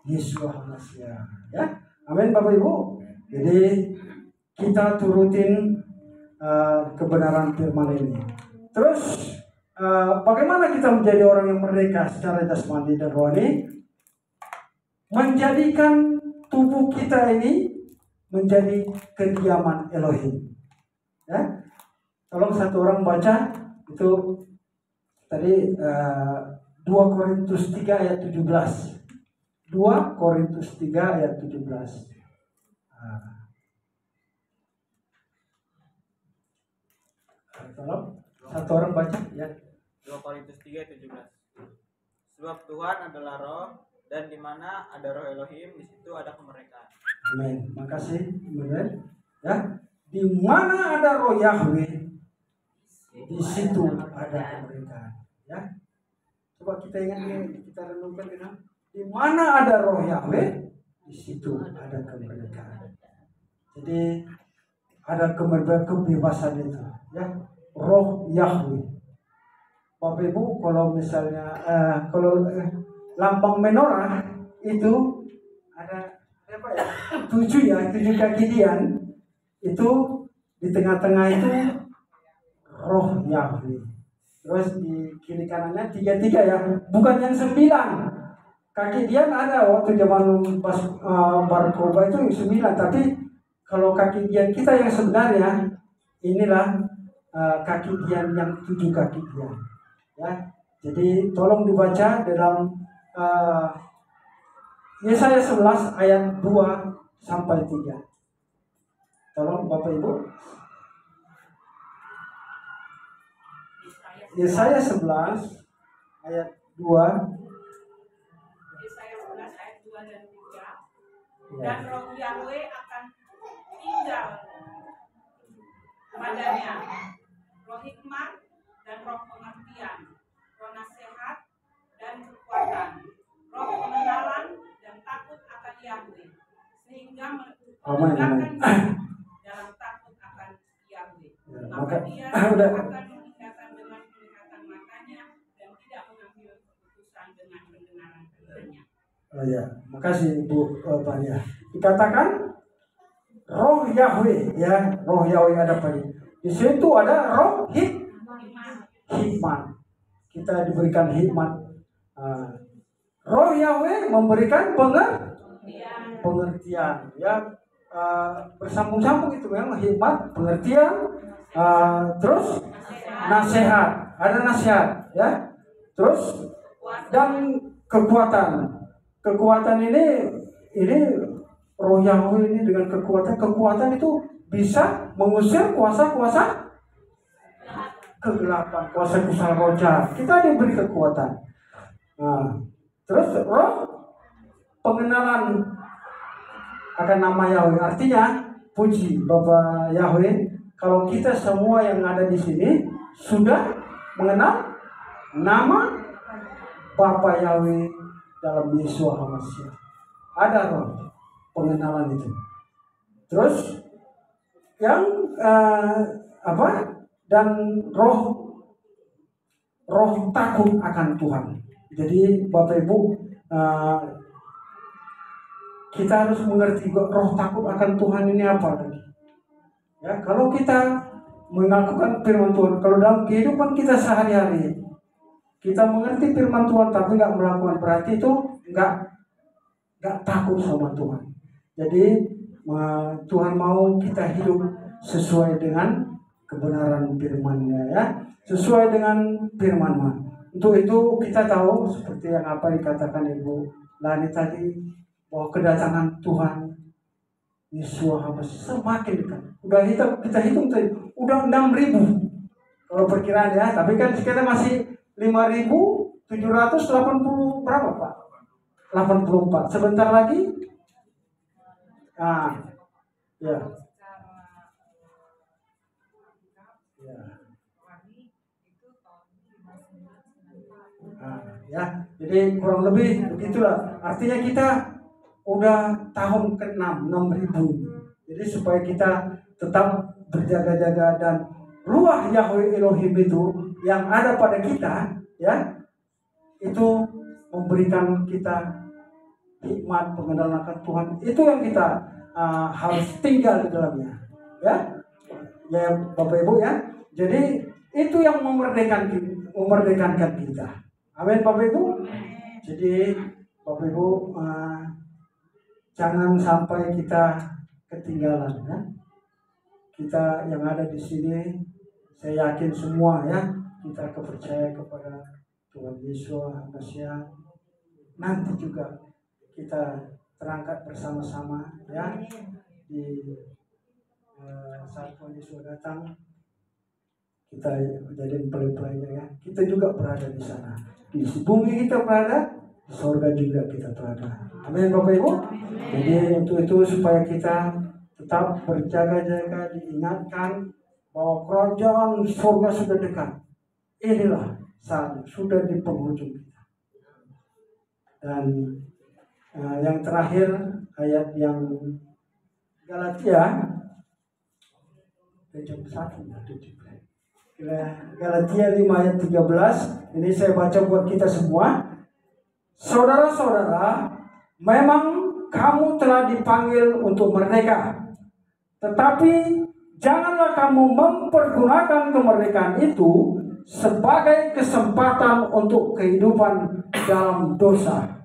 Yeshua HaMashiach ya. Amin Bapak Ibu. Jadi kita turutin kebenaran firman ini. Terus bagaimana kita menjadi orang yang merdeka secara jasmani dan rohani? Menjadikan tubuh kita ini menjadi kediaman Elohim. Ya, tolong satu orang baca itu tadi 2 Korintus 3 ayat 17. 2 Korintus 3 ayat 17. Tolong satu orang baca ya. 2 Korintus 3 ayat 17. Sebab Tuhan adalah roh, dan di mana ada roh Elohim, di situ ada kemerdekaan. Amin. Makasih, benar. Ya, di mana ada roh Yahweh, di situ ada kemerdekaan. Ya, coba kita ingat ini, kita renungkan kenapa. Di mana ada roh Yahweh, di situ ada kemerdekaan. Jadi ada kemerdekaan, kebebasan itu. Ya, roh Yahweh. Bapak Ibu, kalau misalnya lambang menorah itu ada apa ya? 7 kaki dian itu di tengah-tengah itu roh Yahweh. Terus di kiri kanannya 3 ya, bukan yang 9. Kaki dian ada waktu zaman pas Barkoba itu 9, tapi kalau kaki dian kita yang sebenarnya inilah kaki dian yang 7 kaki dian. Ya, jadi tolong dibaca dalam Yesaya 11 ayat 2 sampai 3. Tolong Bapak Ibu. Yesaya 11 ayat 2. Yesaya 11 ayat 2 dan 3. Dan roh Yahweh akan tinggal padanya. Roh hikmat dan roh pengertian, roh nasihat dan kekuatan, roh pengenalan dan takut akan Yahweh, sehingga menegakkan dalam takut akan Yahweh. Maka dia akan meningkatkan dengan penglihatan matanya dan tidak mengambil keputusan dengan pendengaran telinganya. Oh ya, makasih Ibu Maria. Dikatakan roh Yahweh ya, roh Yahweh ada pada. Di situ ada roh hikmat. Kita diberikan hikmat. Roh Yahweh memberikan Pengertian. pengertian, ya, bersambung-sambung itu memang hikmat, pengertian, terus nasihat, ada nasihat, ya, terus dan kekuatan. Kekuatan ini Roh Yahweh ini dengan kekuatan itu bisa mengusir kuasa-kuasa kegelapan, kuasa-kuasa roh jahat. Kita diberi kekuatan. Nah, terus roh pengenalan akan nama Yahweh. Artinya, puji Bapak Yahweh, kalau kita semua yang ada di sini sudah mengenal nama Bapak Yahweh dalam Yesus HaMashiach. Ada roh pengenalan itu. Terus yang dan roh takut akan Tuhan. Jadi Bapak Ibu, kita harus mengerti roh takut akan Tuhan ini apa lagi. Ya, kalau kita melakukan firman Tuhan, kalau dalam kehidupan kita sehari-hari kita mengerti firman Tuhan tapi nggak melakukan, berarti itu nggak takut sama Tuhan. Jadi Tuhan mau kita hidup sesuai dengan kebenaran firman-Nya, ya, sesuai dengan firman-Nya. Untuk itu kita tahu seperti yang apa dikatakan Ibu Lani tadi, bahwa kedatangan Tuhan Yesus semakin dekat. Udah kita hitung tadi, udah 6.000 kalau perkiraan, ya. Tapi kan sekarang masih 5.780 berapa Pak? 84. Sebentar lagi, ya. Ya, jadi kurang lebih begitulah. Artinya kita udah tahun ke-6, 6.000. Jadi supaya kita tetap berjaga-jaga dan ruah Yahweh Elohim itu yang ada pada kita, ya, itu memberikan kita hikmat, pengenalan akan Tuhan. Itu yang kita harus tinggal di dalamnya, ya, ya Bapak Ibu, ya. Jadi itu yang memerdekakan kita. Amin Bapak Ibu. Jadi Bapak Ibu, jangan sampai kita ketinggalan, ya. Kita yang ada di sini, saya yakin semua, ya, kita percaya kepada Tuhan Yesus HaMashiach. Nanti juga kita terangkat bersama-sama, ya, di saat Tuhan Yesus datang, kita menjadi pelai-pelainya, ya. Kita juga berada di sana. Di bumi kita berada, di surga juga kita berada. Amin Bapak Ibu. Jadi untuk itu supaya kita tetap berjaga-jaga, diingatkan bahwa kerajaan surga sudah dekat. Inilah saat sudah di penghujung kita. Dan yang terakhir ayat yang Galatia 5 ayat 13. Ini saya baca buat kita semua. Saudara-saudara, memang kamu telah dipanggil untuk merdeka, tetapi janganlah kamu mempergunakan kemerdekaan itu sebagai kesempatan untuk kehidupan dalam dosa,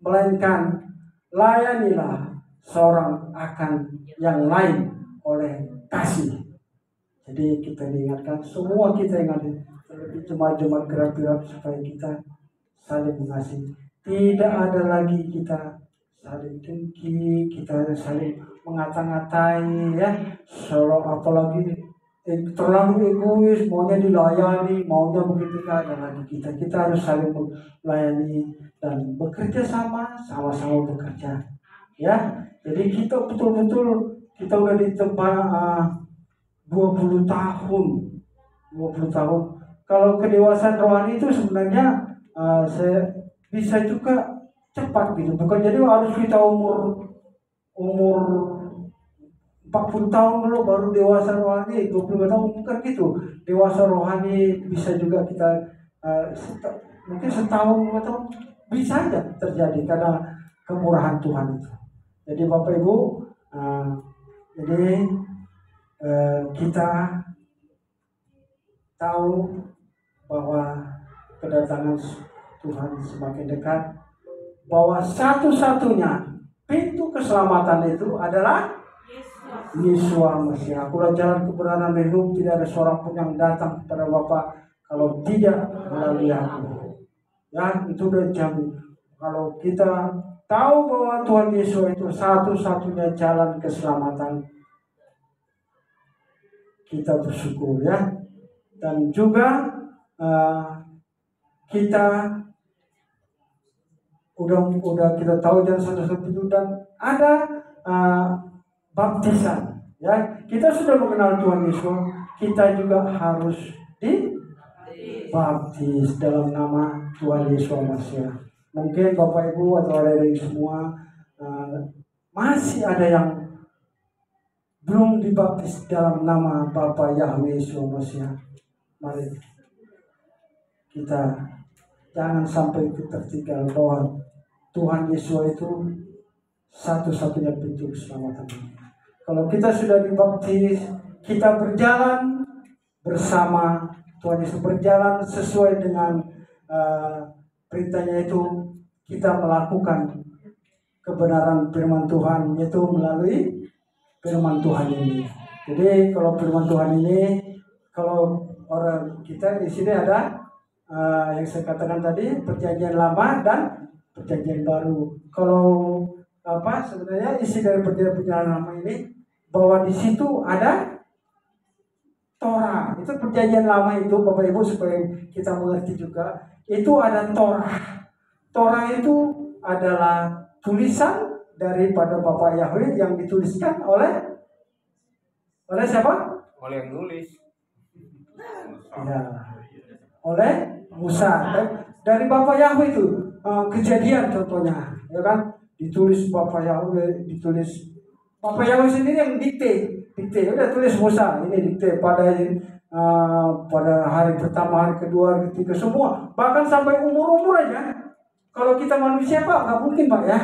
melainkan layanilah seorang akan yang lain oleh kasih. Jadi kita diingatkan, semua kita yang ada, terlebih jemaat-jemaat gerak-gerak, supaya kita saling mengasihi. Tidak ada lagi kita saling dengki, kita saling mengata-ngatai, ya. Solo apalagi terlalu egois, maunya dilayani, maunya begitu, tidak ada lagi kita. Kita harus saling melayani dan bekerja sama bekerja, ya. Jadi kita betul-betul, kita udah di tempat 20 tahun. Kalau kedewasaan rohani itu sebenarnya saya bisa juga cepat gitu. Bukan jadi harus kita umur 40 tahun dulu baru dewasa rohani, 25 tahun bukan gitu. Dewasa rohani bisa juga kita mungkin setahun 2 tahun bisa aja terjadi karena kemurahan Tuhan itu. Jadi Bapak Ibu, jadi kita tahu bahwa kedatangan Tuhan semakin dekat. bahwa satu-satunya pintu keselamatan itu adalah Yesus Mesias. Akulah jalan kebenaran dan hidup, tidak ada seorang pun yang datang kepada Bapa kalau tidak melalui aku. Ya, itu udah jamin. Kalau kita tahu bahwa Tuhan Yesus itu satu-satunya jalan keselamatan, kita bersyukur ya. Dan juga kita udah kita tahu jalan satu-satu itu, dan ada baptisan ya. Kita sudah mengenal Tuhan Yesus, kita juga harus dibaptis dalam nama Tuhan Yesus Mesias. Mungkin Bapak Ibu atau adik-adik semua masih ada yang belum dibaptis dalam nama Bapa Yahweh Yesus Mesias. Mari kita jangan sampai tertinggal bahwa Tuhan Yesus itu satu-satunya pintu keselamatan. Kalau kita sudah dibaptis, kita berjalan bersama Tuhan Yesus, berjalan sesuai dengan perintahnya itu, kita melakukan kebenaran firman Tuhan, yaitu melalui firman Tuhan ini. Jadi kalau firman Tuhan ini, kalau orang kita di sini ada yang saya katakan tadi, perjanjian lama dan perjanjian baru. Kalau sebenarnya isi dari perjanjian lama ini, bahwa di situ ada Torah. Itu perjanjian lama itu, Bapak Ibu, supaya kita mengerti juga, itu ada Torah. Torah itu adalah tulisan daripada Bapak Yahweh yang dituliskan oleh siapa? Oleh yang nulis. Ya, oleh Musa. Dari Bapak Yahweh itu, Kejadian contohnya, ya kan? Ditulis Bapak Yahweh, ditulis Bapak Yahweh sendiri yang dikte, udah tulis Musa, ini dikte pada hari pertama, hari kedua, hari ketiga, semua, bahkan sampai umur aja. Kalau kita manusia Pak, nggak mungkin Pak ya,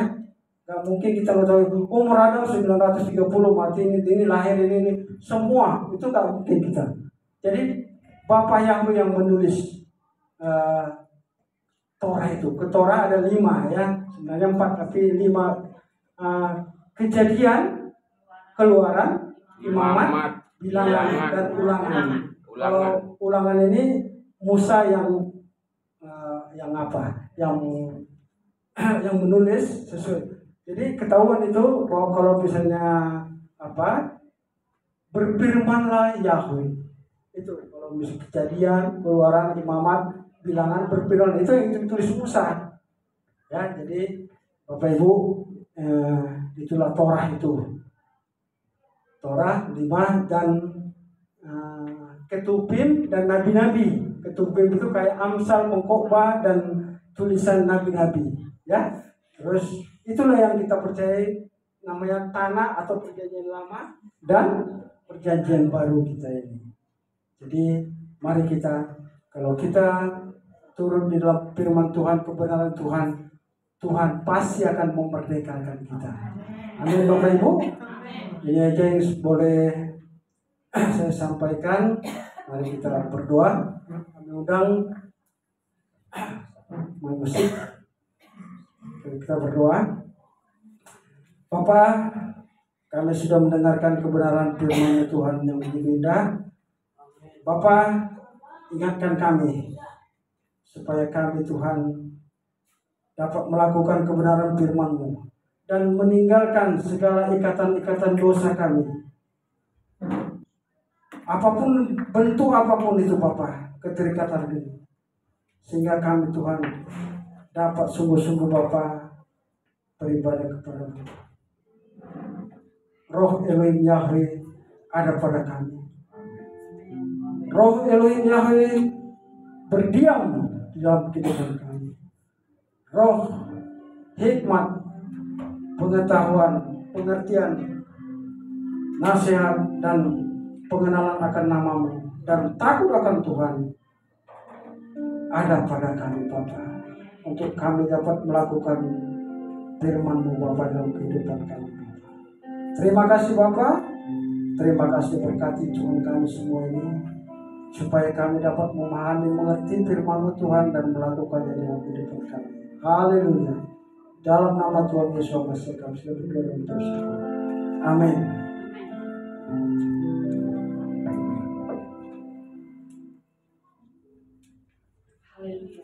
nggak mungkin kita tahu umur Adam 930 mati, ini lahir ini, semua itu nggak mungkin kita. Jadi Bapak Yahweh yang menulis Torah itu. Ke Torah ada 5 ya, sebenarnya 4 tapi 5. Kejadian, Keluaran, Imamat, Bilangan, dan Ulangan. Kalau Ulangan ini Musa yang menulis sesuai. Jadi ketahuan itu bahwa kalau misalnya berfirmanlah Yahweh. Itu kalau misalnya Kejadian, Keluaran, Imamat, Bilangan, berfirman, itu yang ditulis Musa. Ya, jadi Bapak Ibu, itulah Torah itu. Torah 5 dan Ketubim dan nabi-nabi. Ketubim itu kayak Amsal, Mengkhotbah dan tulisan nabi-nabi, ya. Terus itulah yang kita percayai, namanya tanah atau perjanjian lama dan perjanjian baru kita ini. Jadi mari kita, kalau kita turun di dalam firman Tuhan, kebenaran Tuhan, Tuhan pasti akan memerdekakan kita. Amin Bapak Ibu. Ini aja yang boleh saya sampaikan. Mari kita berdoa. Kami undang main musik. Kita berdoa. Bapak, kami sudah mendengarkan kebenaran firman Tuhan yang begitu indah. Bapak, ingatkan kami supaya kami Tuhan dapat melakukan kebenaran firman-Mu dan meninggalkan segala ikatan-ikatan dosa kami. Apapun bentuk apapun itu Bapak, keterikatan ini, sehingga kami Tuhan dapat sungguh-sungguh Bapak beribadah kepada-Mu. Roh Elohim Yahweh ada pada kami. Roh Elohim Yahweh berdiam di dalam kehidupan kami. Roh hikmat, pengetahuan, pengertian, nasihat, dan pengenalan akan nama-Mu dan takut akan Tuhan ada pada kami Bapa, untuk kami dapat melakukan firman-Mu Bapa dalam kehidupan kami Bapa. Terima kasih Bapa, terima kasih, berkati Tuhan kami semua ini, supaya kami dapat memahami, mengerti firman-Mu Tuhan dan melakukannya dalam kehidupan kami. Haleluya. Dalam nama Tuhan Yesus Kristus kami sudah berdoa dan bersyukur. Amin. Haleluya.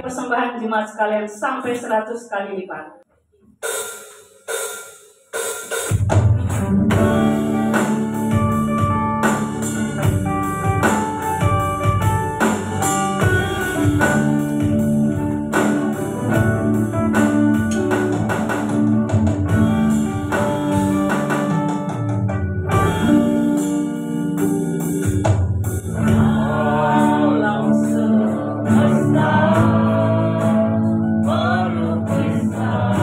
Persembahan jemaat sekalian sampai 100 kali lipat. Melukiskan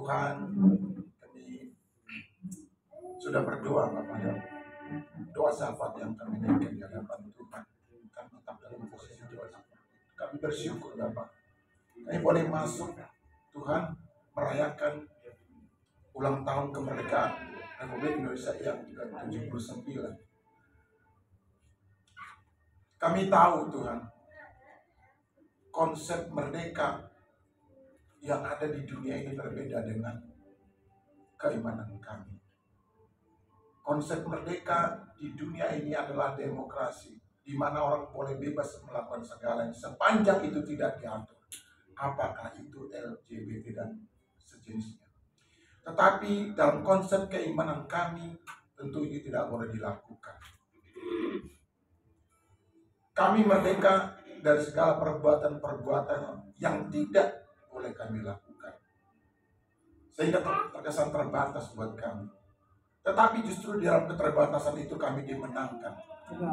Tuhan, kami sudah berdoa Bapak, dan doa syafaat yang kami naikkan di hadapan Tuhan. Kami tetap dalam posisi doa syafaat. Kami bersyukur Bapak, kami boleh masuk Tuhan merayakan ulang tahun kemerdekaan Republik Indonesia yang ke-79. Kami tahu Tuhan, konsep merdeka yang ada di dunia ini berbeda dengan keimanan kami. Konsep merdeka di dunia ini adalah demokrasi, di mana orang boleh bebas melakukan segalanya sepanjang itu tidak diatur. Apakah itu LGBT dan sejenisnya. Tetapi dalam konsep keimanan kami, tentu ini tidak boleh dilakukan. Kami merdeka dari segala perbuatan-perbuatan yang tidak boleh kami lakukan. Sehingga terkesan terbatas buat kami. Tetapi justru di dalam keterbatasan itu kami dimenangkan.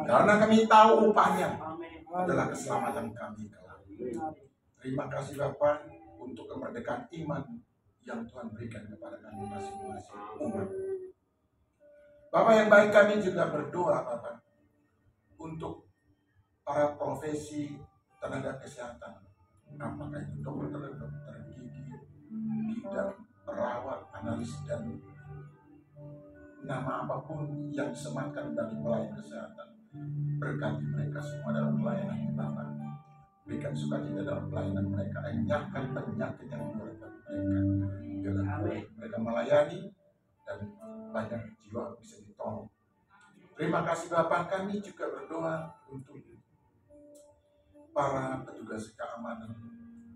Karena kami tahu upahnya adalah keselamatan kami kelak. Terima kasih Bapak untuk kemerdekaan iman yang Tuhan berikan kepada kami masing-masing umat. Bapak yang baik, kami juga berdoa Bapak untuk para profesi tenaga kesehatan. Apakah itu dokter gigi, bidan, perawat, analis, dan nama apapun yang disematkan bagi pelayan kesehatan. Berkati mereka semua dalam pelayanan Bapak. Berikan sukacita dalam pelayanan mereka. Enyahkan penyakit yang menyerang mereka. Biarlah mereka melayani dan banyak jiwa bisa ditolong. Terima kasih Bapak. Kami juga berdoa untuk para petugas keamanan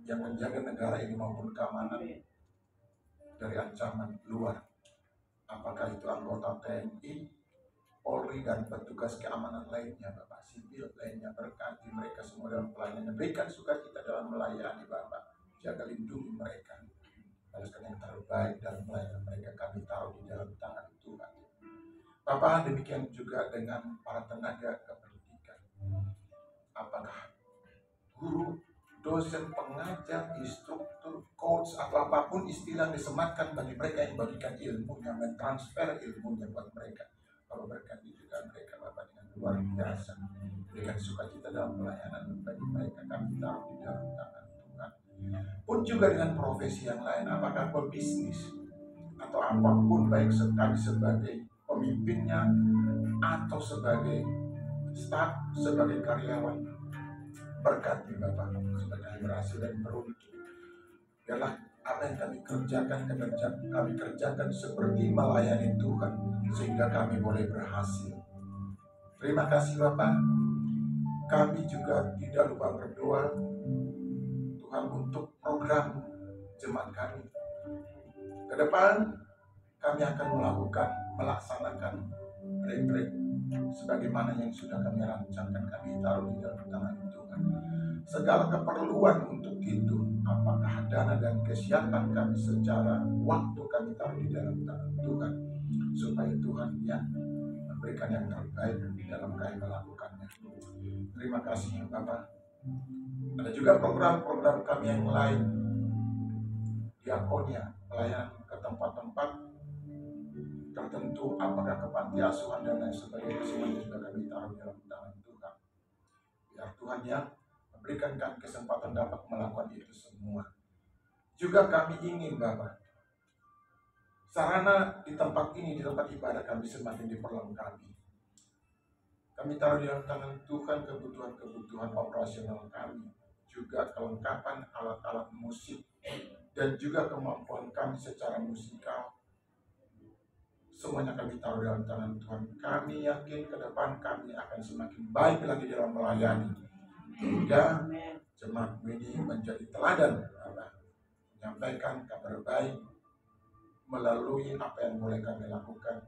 yang menjaga negara ini maupun keamanan dari ancaman luar. Apakah itu anggota TNI, Polri, dan petugas keamanan lainnya, Bapak, sipil lainnya. Berkati mereka semua dalam pelayanan. Berikan sukacita dalam melayani Bapak. Jaga lindungi mereka. Balaskan yang terbaik dalam pelayanan mereka. Kami taruh di dalam tangan Tuhan. Bapak, demikian juga dengan para tenaga kependidikan. Apakah guru, dosen, pengajar, instruktur, coach, atau apapun istilah yang disematkan bagi mereka yang bagikan ilmunya, mentransfer ilmunya buat mereka. Kalau berkati juga mereka Bapak dengan luar biasa. Berikan sukacita dalam pelayanan bagi mereka. Kami taruh di dalam tangan Tuhan. Pun juga dengan profesi yang lain, apakah pebisnis atau apapun, baik kami sebagai pemimpinnya atau sebagai staf, sebagai karyawan. Berkati Bapak supaya kami berhasil dan beruntung. Biarlah apa yang kami kerjakan seperti melayani Tuhan sehingga kami boleh berhasil. Terima kasih Bapak. Kami juga tidak lupa berdoa Tuhan untuk program jemaat kami. Ke depan kami akan melaksanakan retreat sebagaimana yang sudah kami rancangkan. Kami taruh di dalam tangan Tuhan. Segala keperluan untuk itu, apakah dana dan kesiapan kami secara waktu, kami taruh di dalam tangan Tuhan, supaya Tuhan yang memberikan yang terbaik di dalam kami melakukannya. Terima kasih Bapak. Ada juga program-program kami yang lain, diakonia, pelayanan ke tempat-tempat tertentu, apakah ke panti asuhan dan lain sebagainya, semuanya juga kami taruh dalam tangan Tuhan. Biar Tuhan yang memberikan kami kesempatan dapat melakukan itu semua. Juga kami ingin Bapak, sarana di tempat ini, di tempat ibadah kami semakin diperlengkapi. Kami taruh di dalam tangan Tuhan kebutuhan operasional kami, juga kelengkapan alat-alat musik, dan juga kemampuan kami secara musikal. Semuanya kami taruh dalam tangan Tuhan. Kami yakin ke depan kami akan semakin baik lagi dalam melayani. Hingga jemaat ini menjadi teladan, menyampaikan kabar baik melalui apa yang boleh kami lakukan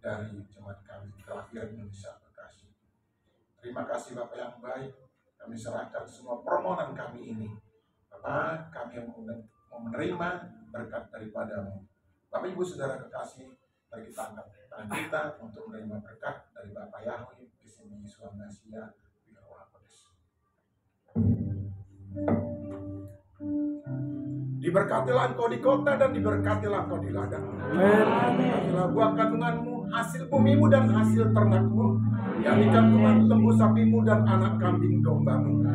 dari jemaat kami Kelahiran Indonesia Bekasi. Terima kasih Bapak yang baik. Kami serahkan semua permohonan kami ini. Bapak, kami yang mau menerima berkat daripadamu. Bapak Ibu Saudara kekasih, mari kita angkat tangan kita untuk menerima berkat dari Bapak Yahweh di sini Yesus Masia di Roh Kudus. Diberkatilah engkau di kota dan diberkatilah engkau di ladang. Diberkatilah buah kandunganmu, hasil bumimu dan hasil ternakmu, yakni kandungan lembu sapimu dan anak kambing dombamu.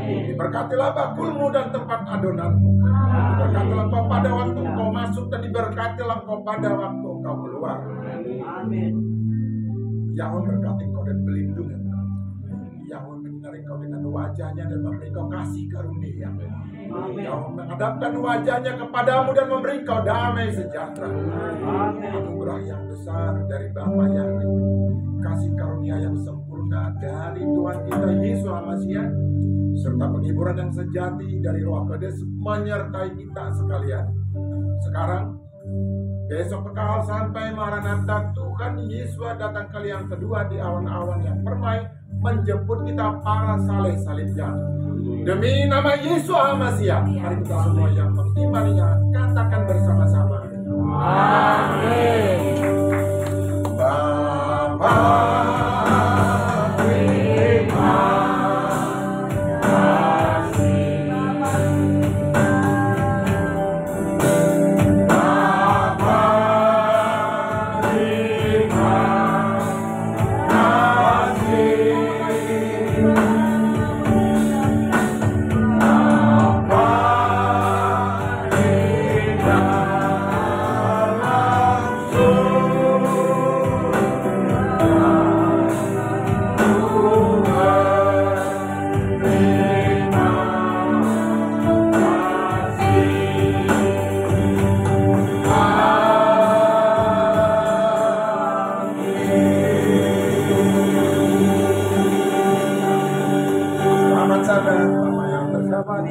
Diberkatilah bakulmu dan tempat adonanmu. Diberkatilah engkau pada waktu engkau masuk dan diberkatilah engkau pada waktu engkau keluar. Yahweh berkati engkau dan melindungi engkau. Yahweh menyinari engkau dengan wajahnya dan memberi engkau kasih karunia. Yahweh menghadapkan wajahnya kepadamu dan memberi engkau damai sejahtera. Anugerah yang besar dari Bapa Yahweh, kasih karunia yang sempurna dari Tuhan kita Yesus Al-Masih, serta penghiburan yang sejati dari Roh Kudus menyertai kita sekalian. Sekarang, besok kekal sampai Maranatha, Tuhan Yesus datang kali yang kedua di awan-awan yang permai menjemput kita para saleh-salibnya. Demi nama Yesus Al-Masih, mari kita semua yang mengimaninya katakan bersama-sama. Amin. Bapa Bapak yang bersama